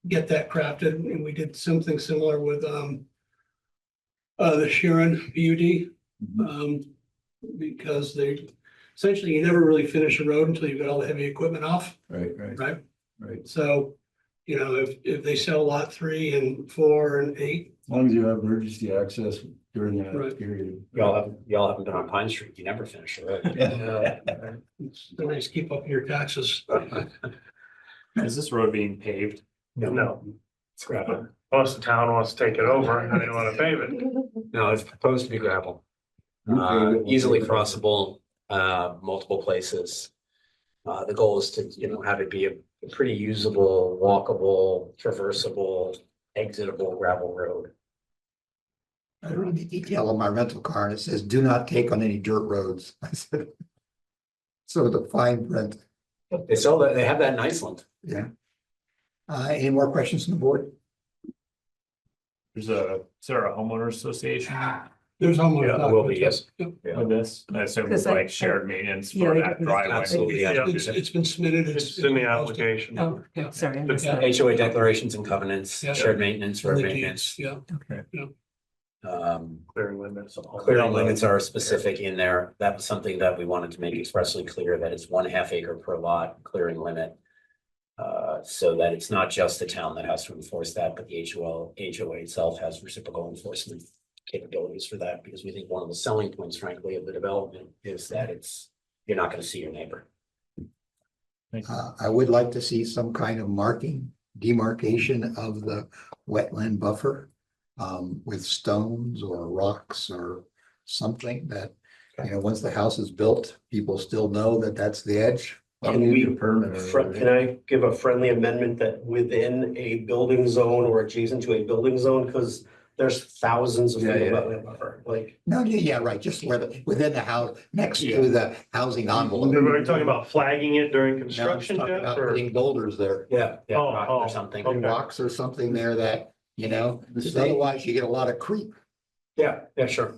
get that crafted, and we did something similar with the Sharon PUD. Because they essentially, you never really finish a road until you've got all the heavy equipment off, Right. right? So, you know, if they sell lot 3 and 4 and 8, As long as you have emergency access during that Right. period. Y'all haven't been on Pine Street. You never finish the road. it's nice to keep up your taxes. Is this road being paved? No, It's gravel. unless the town wants to take it over and they don't want to pave it. No, it's proposed to be gravel. You pave it, Easily we'll take it. crossable, multiple places. The goal is to, you know, have it be a pretty usable, walkable, traversable, exitable gravel road. I read the detail on my rental car and it says, do not take on any dirt roads. I said. So the fine print, They sell that, they have that in Iceland. yeah. Any more questions from the board? Is there a homeowner association There's homeowners. Yeah, it will be, yes. documents. With this, I assume Because I- like shared maintenance Yeah, for I that didn't- driveway. Absolutely, yeah. It's been submitted. It's in the been posted. application. Oh, yeah, sorry, I missed Yeah. that. HOA declarations and covenants, Yeah. shared maintenance, And road the maintenance. deeds, yeah. Clearing limits. Clearing limits are specific in there. That was something that we wanted to make expressly clear, that it's 1/2 acre per lot clearing limit. So that it's not just the town that has to enforce that, but the HOA itself has reciprocal enforcement capabilities for that, because we think one of the selling points, frankly, of the development is that you're not gonna see your neighbor. I would like to see some kind of demarcation of the wetland buffer. With stones or rocks or something that, once the house is built, people still know that that's the edge. Can can I give a friendly amendment that within a building zone or adjacent to a building zone, because there's thousands of feet of wetland buffer, like. No, yeah, right, just within the house, next to the housing envelope. Are you talking about flagging it during No, construction, I'm talking Jeff, about or? putting boulders there, Yeah, Oh, rock oh, or something. okay. rocks or something there that, The because state- otherwise you get a lot of creep. Yeah, sure.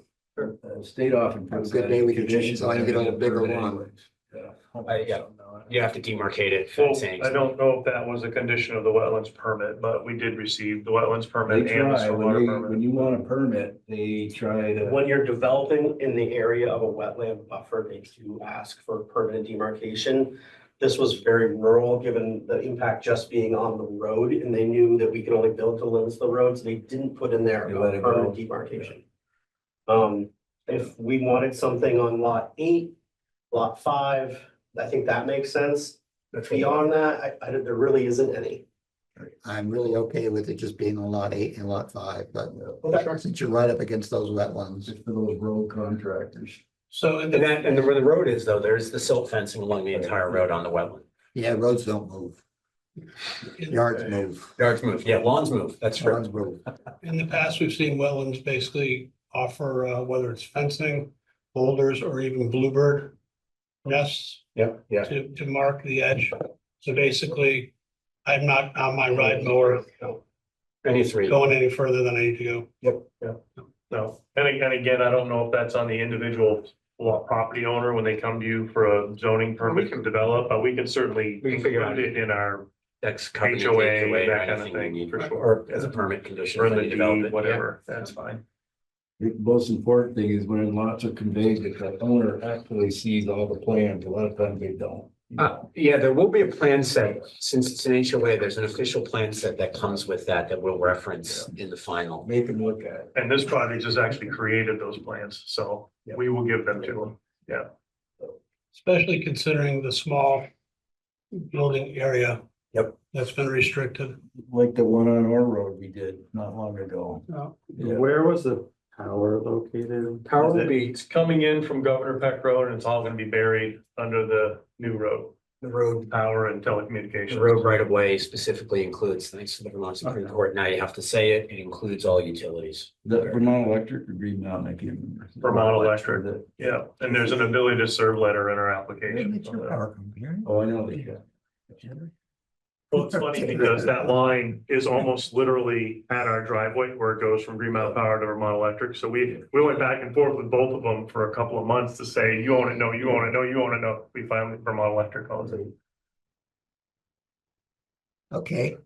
State often. Have a good day with your chainsaw and get a little bigger lawn. Yeah. You have to demarcate it. Well, fencing. I don't know if that was a condition of the wetlands permit, but we did receive the wetlands They permit and the try, stormwater when permit. you want a permit, they try to. When you're developing in the area of a wetland buffer, they do ask for permanent demarcation. This was very rural, given the impact just being on the road, and they knew that we could only build to limits of the road, so they didn't put in there They a let it go. permanent demarcation. If we wanted something on lot 8, lot 5, I think that makes sense. Beyond that, there really isn't any. I'm really okay with it just being on lot 8 and lot 5, but Okay. since you're right up against those wetlands. Just for those road contractors. So, And where the road is though, there's the silt fencing along the entire road on the wetland. Yeah, roads don't move. Yards move. Yards move, yeah, lawns move, that's true. Yards move. in the past, we've seen wetlands basically offer, whether it's fencing, boulders, or even bluebird nests Yeah. to mark the edge. So basically, I'm not on my ride mower Any three. going any further than I need to go. No, and again, I don't know if that's on the individual property owner when they come to you for a zoning permit to develop, but we can certainly We can figure out. include it in our, That's covenant, HOA, HOA, that or kind of anything we thing, need, for sure. or as a permit condition. or in for the any development, deed, yeah. whatever, that's fine. The most important thing is when lots are conveyed, that the owner actually sees all the plans, a lot of times they don't. Yeah, there will be a plan set, since it's an HOA, there's an official plan set that comes with that we'll reference in the final. Make them look at it. And this project has actually created those plans, so we will give them to them, yeah. Especially considering the small building area. Yep. That's been restricted. Like the one on our road we did not long ago. Yeah. Where was the power located? Power will be It's coming in from Governor Peck Road, and it's all gonna be buried under the new road, the road. power and The telecommunications. road right of way specifically includes, thanks to the Vermont Supreme Court, now you have to say it, it includes all utilities. The Vermont Electric agreement, I can't remember. Vermont Electric. Yeah, and there's an ability to serve letter in our application. Oh, I know they got. Well, it's funny because that line is almost literally at our driveway where it goes from Green Mountain Power to Vermont Electric. So we went back and forth with both of them for a couple of months to say, you own it, no, you own it, no, you own it, no. We finally, Vermont Electric owns it. Okay,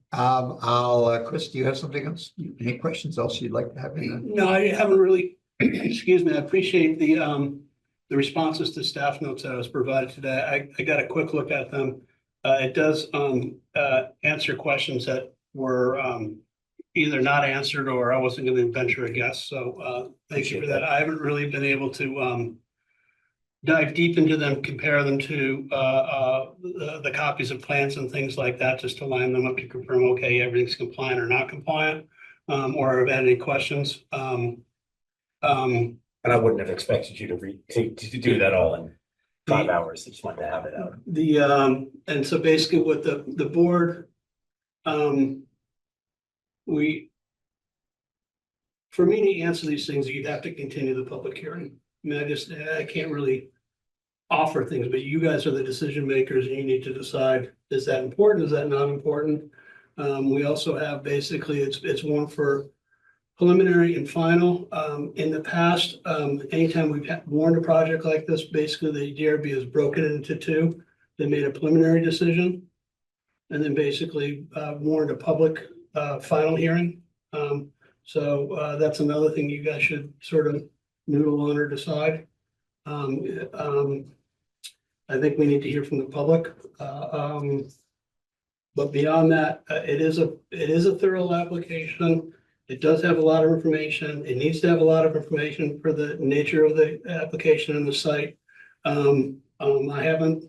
Chris, do you have something else? Any questions else you'd like to have? No, I haven't really, excuse me, I appreciate the responses to staff notes that I was provided today. I got a quick look at them. It does, answer questions that were, either not answered or I wasn't gonna venture a guess, so, thank you for that. I haven't really been able to, dive deep into them, compare them to, the copies of plans and things like that, just to line them up to confirm, okay, everything's compliant or not compliant, or have had any questions. And I wouldn't have expected you to do that all in 5 hours, I just wanted to have it out. And so basically what the board, for me to answer these things, you'd have to continue the public hearing. I mean, I can't really offer things, but you guys are the decision makers and you need to decide, is that important? Is that not important? We also have basically, it's one for preliminary and final. In the past, anytime we've warned a project like this, basically the DRB is broken into two. They made a preliminary decision and then basically warned a public final hearing. So that's another thing you guys should sort of noodle on or decide. I think we need to hear from the public. But beyond that, it is a thorough application. It does have a lot of information. It needs to have a lot of information for the nature of the application and the site. I haven't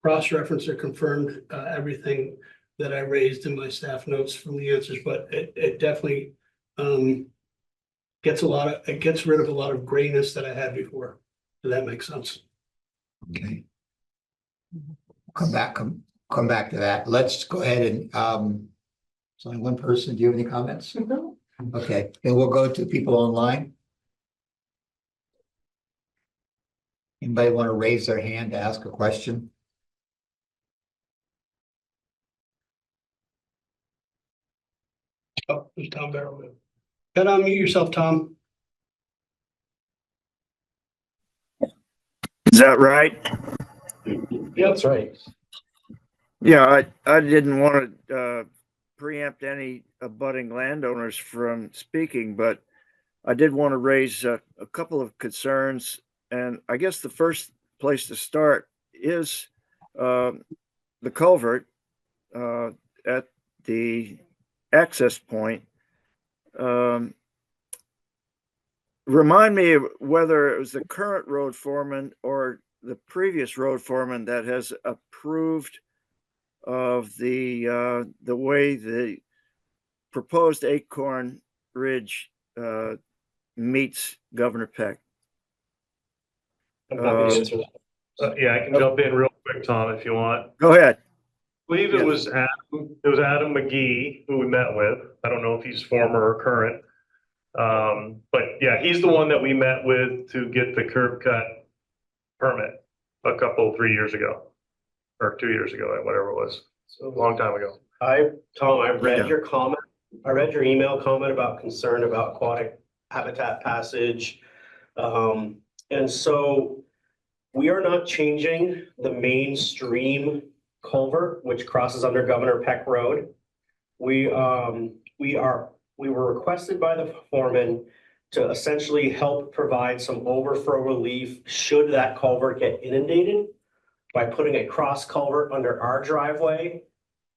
cross-referenced or confirmed everything that I raised in my staff notes from the answers, but it definitely gets rid of a lot of grayness that I had before. If that makes sense. Okay. Come back to that. Let's go ahead and, there's only one person. Do you have any comments? No. Okay, and we'll go to people online. Anybody want to raise their hand to ask a question? Oh, there's Tom Barrow. Gotta unmute yourself, Tom. Is that right? Yeah, that's right. Yeah, I didn't want to preempt any abutting landowners from speaking, but I did want to raise a couple of concerns. And I guess the first place to start is the culvert at the access point. Remind me of whether it was the current road foreman or the previous road foreman that has approved of the way the proposed Acorn Ridge meets Governor Peck. I'm happy to answer that. Yeah, I can jump in real quick, Tom, if you want. Go ahead. I believe it Yes. was Adam McGee who we met with. I don't know if he's former or current. But yeah, he's the one that we met with to get the curb cut permit a 3 years ago. Or 2 years ago, whatever it was. So a long time ago. Tom, I read your comment. I read your email comment about concern about aquatic habitat passage. And so we are not changing the mainstream culvert, which crosses under Governor Peck Road. We were requested by the foreman to essentially help provide some overflow relief should that culvert get inundated by putting a cross culvert under our driveway,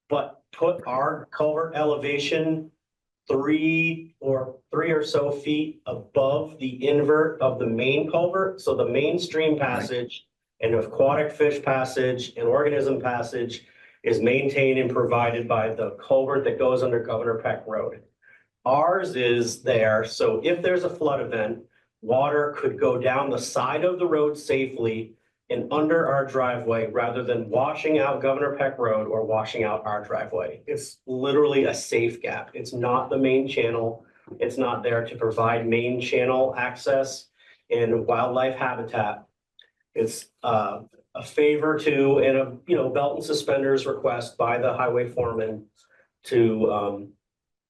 but put our culvert elevation three or so feet above the invert of the main culvert. So the mainstream passage and aquatic fish passage and organism passage is maintained and provided by the culvert that goes under Governor Peck Road. Ours is there, so if there's a flood event, water could go down the side of the road safely and under our driveway rather than washing out Governor Peck Road or washing out our driveway. It's literally a safe gap. It's not the main channel. It's not there to provide main channel access and wildlife habitat. It's a favor to and a belt and suspenders request by the highway foreman to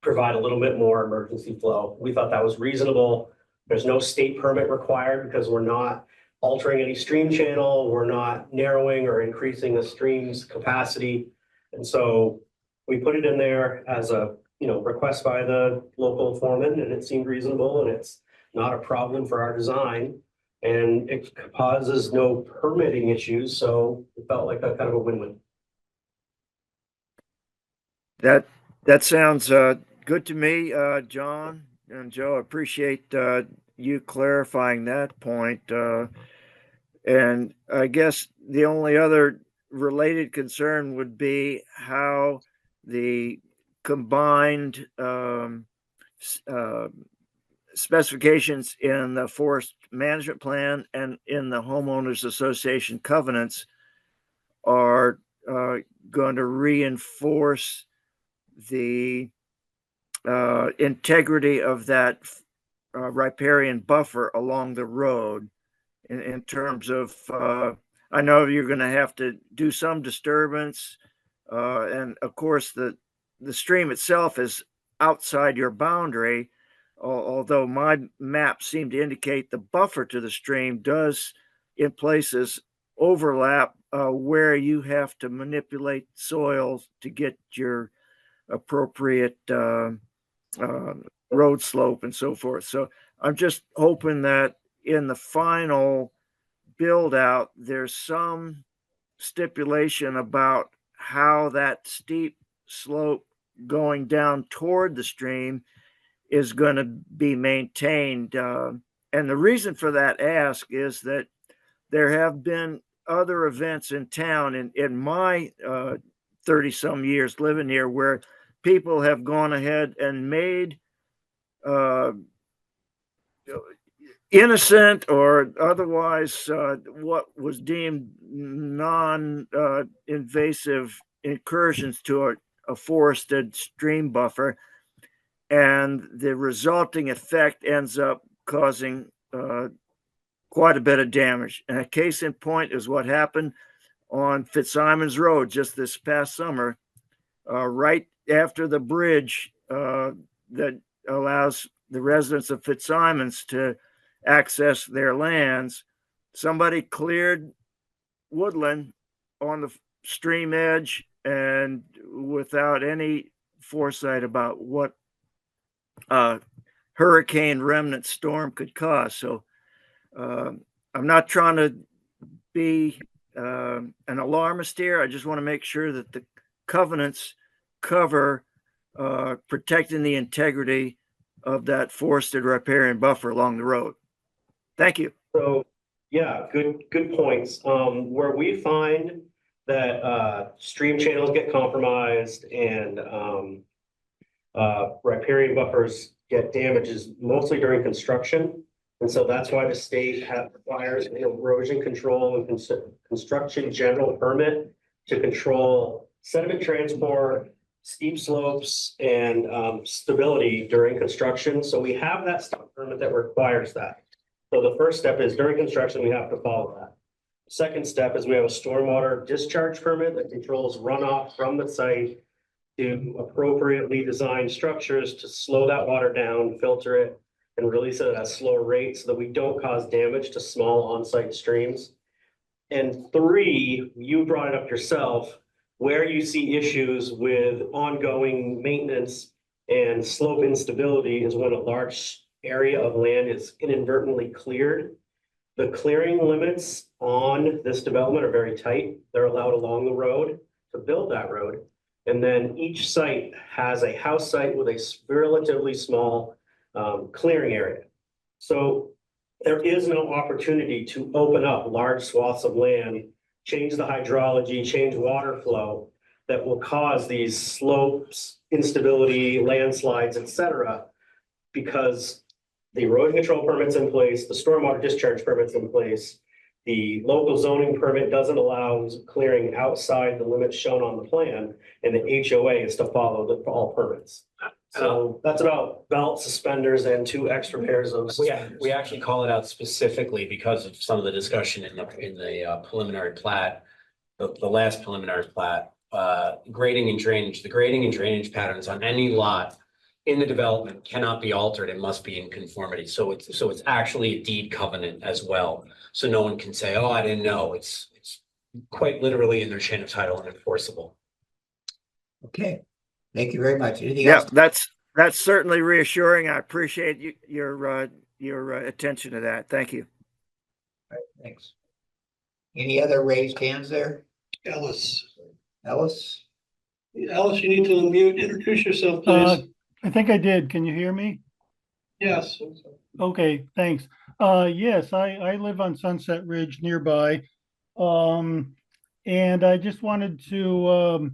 provide a little bit more emergency flow. We thought that was reasonable. There's no state permit required because we're not altering any stream channel. We're not narrowing or increasing the stream's capacity. And so we put it in there as a request by the local foreman, and it seemed reasonable, and it's not a problem for our design, and it causes no permitting issues. So it felt like a kind of a win-win. That sounds good to me, John and Joe. I appreciate you clarifying that point. And I guess the only other related concern would be how the combined specifications in the forest management plan and in the homeowners association covenants are going to reinforce the integrity of that riparian buffer along the road in terms of, I know you're going to have to do some disturbance. And of course, the stream itself is outside your boundary, although my map seemed to indicate the buffer to the stream does in places overlap where you have to manipulate soil to get your appropriate road slope and so forth. So I'm just hoping that in the final build out, there's some stipulation about how that steep slope going down toward the stream is going to be maintained. And the reason for that ask is that there have been other events in town in my 30 some years living here where people have gone ahead and made innocent or otherwise what was deemed non-invasive incursions to a forested stream buffer, and the resulting effect ends up causing quite a bit of damage. And a case in point is what happened on Fitzsimons Road just this past summer, right after the bridge that allows the residents of Fitzsimons to access their lands. Somebody cleared woodland on the stream edge and without any foresight about what hurricane remnant storm could cause. So I'm not trying to be an alarmist here. I just want to make sure that the covenants cover protecting the integrity of that forested riparian buffer along the road. Thank you. So, yeah, good points. Where we find that stream channels get compromised and riparian buffers get damaged is mostly during construction. And so that's why the state requires an erosion control and construction general permit to control sediment transport, steep slopes, and stability during construction. So we have that permit that requires that. So the first step is during construction, we have to follow that. Second step is we have a stormwater discharge permit that controls runoff from the site to appropriately design structures to slow that water down, filter it, and release it at a slower rate so that we don't cause damage to small on-site streams. And three, you brought it up yourself, where you see issues with ongoing maintenance and slope instability is when a large area of land is inadvertently cleared. The clearing limits on this development are very tight. They're allowed along the road to build that road. And then each site has a house site with a relatively small clearing area. So there is no opportunity to open up large swaths of land, change the hydrology, change water flow that will cause these slopes, instability, landslides, etc. Because the erosion control permit's in place, the stormwater discharge permit's in place, the local zoning permit doesn't allow clearing outside the limits shown on the plan, and the HOA is to follow all permits. So that's about belt, suspenders, and 2 extra pairs of suspenders. We actually call it out specifically because of some of the discussion in the preliminary plat, the last preliminary plat, grading and drainage. The grading and drainage patterns on any lot in the development cannot be altered and must be in conformity. So it's actually a deed covenant as well. So no one can say, oh, I didn't know. It's quite literally in their chain of title and enforceable. Okay, thank you very much. Anything Yeah, else? that's certainly reassuring. I appreciate your attention to that. Thank you. All right, thanks. Any other raised hands there? Ellis. Ellis? Ellis, you need to unmute, introduce yourself, please. I think I did. Can you hear me? Yes. Okay, thanks. Yes, I live on Sunset Ridge nearby. And I just wanted to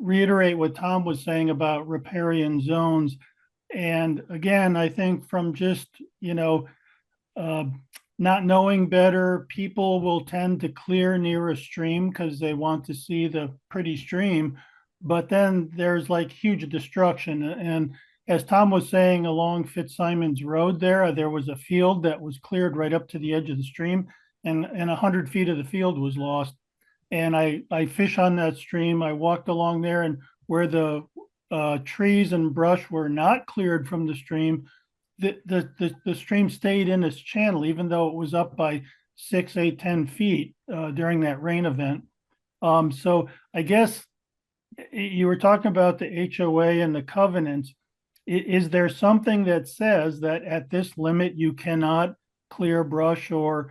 reiterate what Tom was saying about riparian zones. And again, I think from just, not knowing better, people will tend to clear near a stream because they want to see the pretty stream. But then there's like huge destruction. And as Tom was saying, along Fitzsimons Road there was a field that was cleared right up to the edge of the stream, and 100 feet of the field was lost. And I fish on that stream. I walked along there, and where the trees and brush were not cleared from the stream, the stream stayed in its channel, even though it was up by 6, 8, 10 feet during that rain event. So I guess you were talking about the HOA and the covenants. Is there something that says that at this limit you cannot clear brush or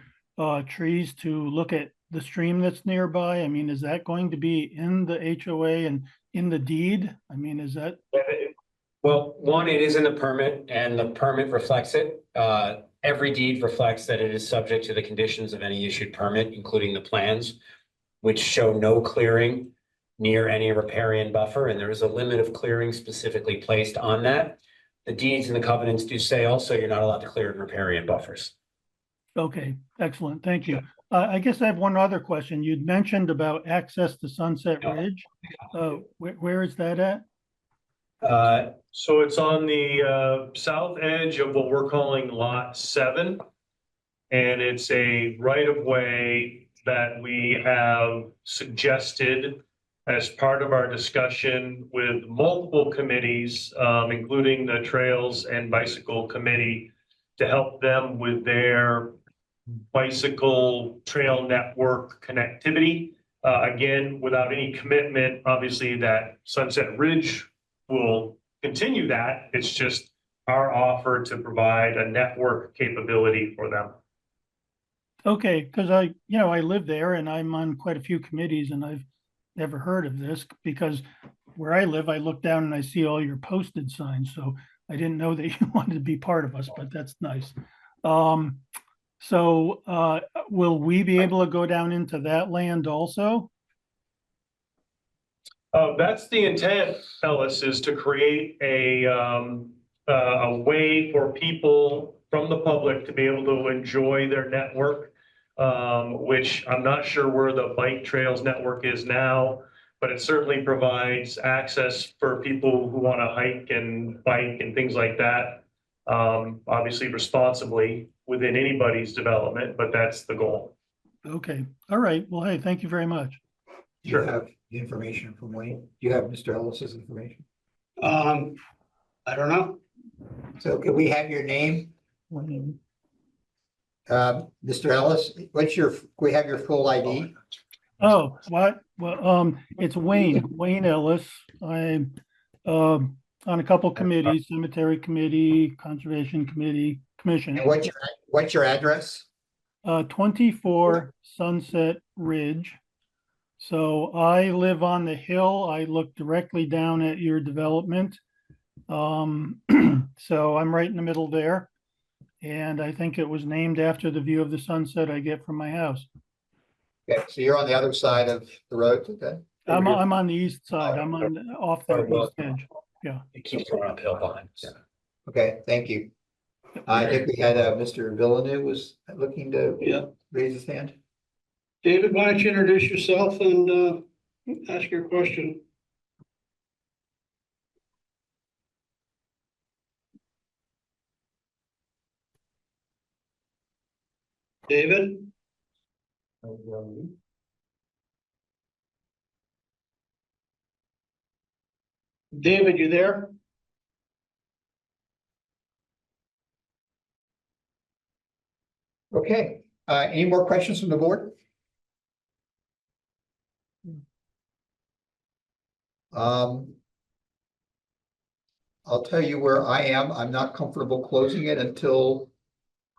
trees to look at the stream that's nearby? I mean, is that going to be in the HOA and in the deed? I mean, is that? Well, one, it is in the permit and the permit reflects it. Every deed reflects that it is subject to the conditions of any issued permit, including the plans, which show no clearing near any riparian buffer, and there is a limit of clearing specifically placed on that. The deeds and the covenants do say also you're not allowed to clear in riparian buffers. Okay, excellent. Thank you. I guess I have one other question. You'd mentioned about access to Sunset Ridge. Where is that at? So it's on the south edge of what we're calling Lot 7. And it's a right of way that we have suggested as part of our discussion with multiple committees, including the Trails and Bicycle Committee, to help them with their bicycle trail network connectivity. Again, without any commitment, obviously, that Sunset Ridge will continue that. It's just our offer to provide a network capability for them. Okay, because I live there and I'm on quite a few committees and I've never heard of this because where I live, I look down and I see all your posted signs. So I didn't know that you wanted to be part of us, but that's nice. So will we be able to go down into that land also? That's the intent, Ellis, is to create a way for people from the public to be able to enjoy their network, which I'm not sure where the bike trails network is now, but it certainly provides access for people who want to hike and bike and things like that. Obviously responsibly within anybody's development, but that's the goal. Okay, all right. Well, hey, thank you very much. Do you have the information from Wayne? Do you have Mr. Ellis's information? I don't know. So can we have your name? Wayne. Mr. Ellis, can we have your full ID? Oh, what? Well, it's Wayne Ellis. I'm on a couple committees, Cemetery Committee, Conservation Committee, Commission. And what's your address? 24 Sunset Ridge. So I live on the hill. I look directly down at your development. So I'm right in the middle there. And I think it was named after the view of the sunset I get from my house. Okay, so you're on the other side of the road, okay? I'm on the east side. I'm off the east edge. Yeah. It keeps going uphill behind us. Okay, thank you. I think we had Mr. Villeneuve was looking to raise his hand. David, why don't you introduce yourself and ask your question? David? David, you there? Okay, any more questions from the board? I'll tell you where I am. I'm not comfortable closing it until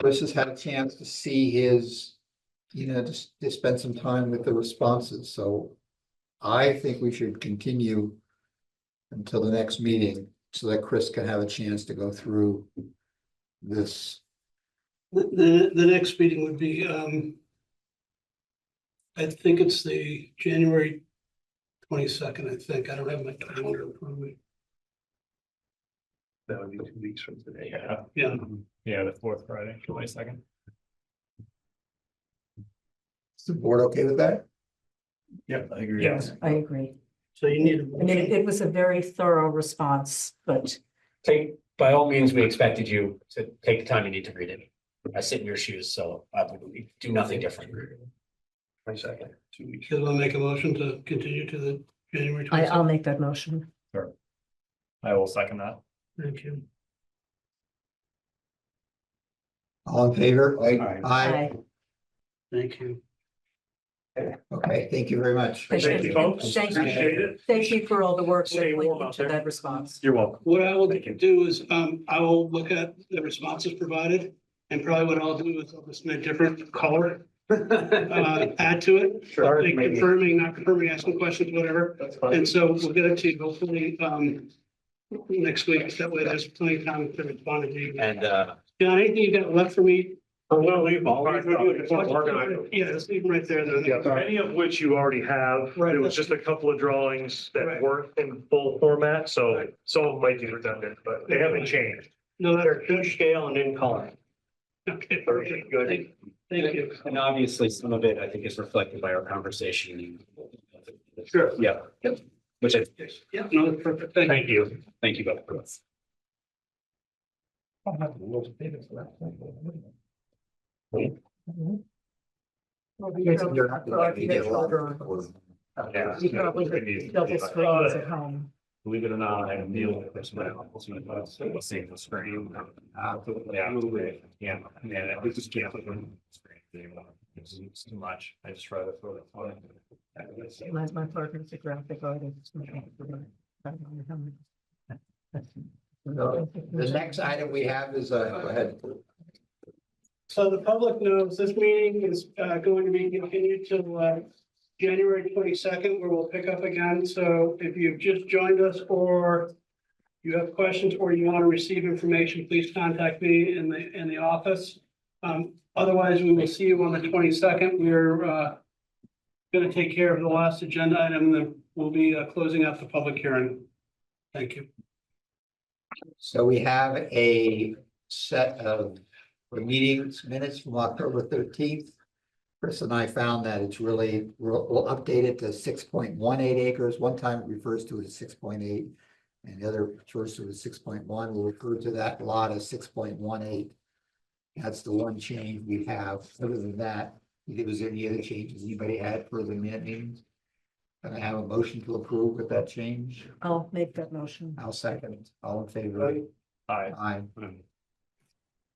Chris has had a chance to see his, to spend some time with the responses. So I think we should continue until the next meeting so that Chris can have a chance to go through this. The next meeting would be, I think it's the January 22nd, I think. I don't have my calendar in front of me. That would be 2 weeks from today. Yeah. Yeah, the fourth Friday, 22nd. Is the board okay with that? Yeah, I agree. Yes. I agree. So you need. I mean, it was a very thorough response, but By all means, we expected you to take the time you need to read it. I sit in your shoes, so I would do nothing different. 22nd, 2 weeks. Because I'll make a motion to continue to the January 22nd. I'll make that motion. I will second that. Thank you. All in favor? Aye. Aye. Thank you. Okay, thank you very much. Thank you, folks. Thank you. Appreciate it. Thank you for all the work Stay that warm went out into there. that response. You're welcome. What I will Thank you. do is, I will look at the responses provided, and probably what I'll do is I'll just make a different color. Add to it, Sure. like confirming, not confirming, asking questions, whatever. That's fine. And so we'll get it to you hopefully, next week. That way there's plenty of time to respond to you. And, John, anything you got left for me? I'm gonna leave all these with you. Just organize. Yeah, just leave them right there then. Yeah, any of which you already have. Right. There was just a couple of drawings that Right. weren't in full format, so some of them might be redundant, but they haven't changed. No, They're to scale and in color. okay, Perfect, good. thank you. and obviously some of it, I think, is reflected by our conversation. Sure. Yeah. Yep. Which I, Yeah, no, that's perfect. Thank you. Thank you. thank you both. You're not gonna get a lot of- Yeah. You probably double screens at home. Believe it or not, I deal with this now. Seeing the screen. Yeah, we just can't put it on the screen anymore. It's too much. I just try to throw it on. My partner's a graphic artist. So, the next item we have is, go ahead. So the public knows this meeting is going to be continued till January 22nd, where we'll pick up again. So if you've just joined us or you have questions or you want to receive information, please contact me in the office. Otherwise, we will see you on the 22nd. We're going to take care of the last agenda item, that we'll be closing out the public hearing. Thank you. So we have a set of meetings minutes from October 13th. Chris and I found that it's really, we'll update it to 6.18 acres. One time it refers to it as 6.8. And the other refers to it as 6.1. We'll refer to that lot as 6.18. That's the one change we have. Other than that, if there's any other changes anybody had for the minute meetings? Can I have a motion to approve with that change? I'll make that motion. I'll second. All in favor? Aye. Aye.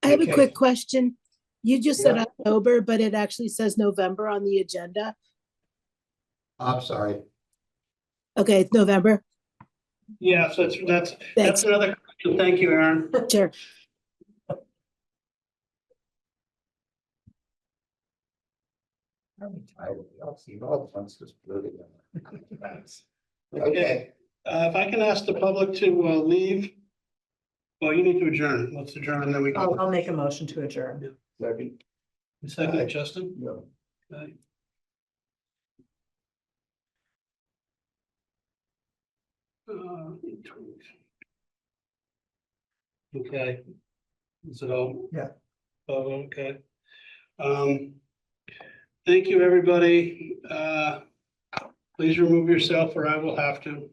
I have Okay. a quick question. You just said Yeah. October, but it actually says November on the agenda. I'm sorry. Okay, it's November. Yeah, so that's Thanks. another question. Thank you, Aaron. Sure. I'm tired. I'll see all the ones just blew together. Thanks. Okay. Okay, If I can ask the public to leave. Well, you need to adjourn. Let's adjourn and then we go. I'll make a motion to adjourn. Second. Second, Justin? No. Okay. Okay. Is it all? Yeah. Oh, okay. Thank you, everybody. Please remove yourself or I will have to.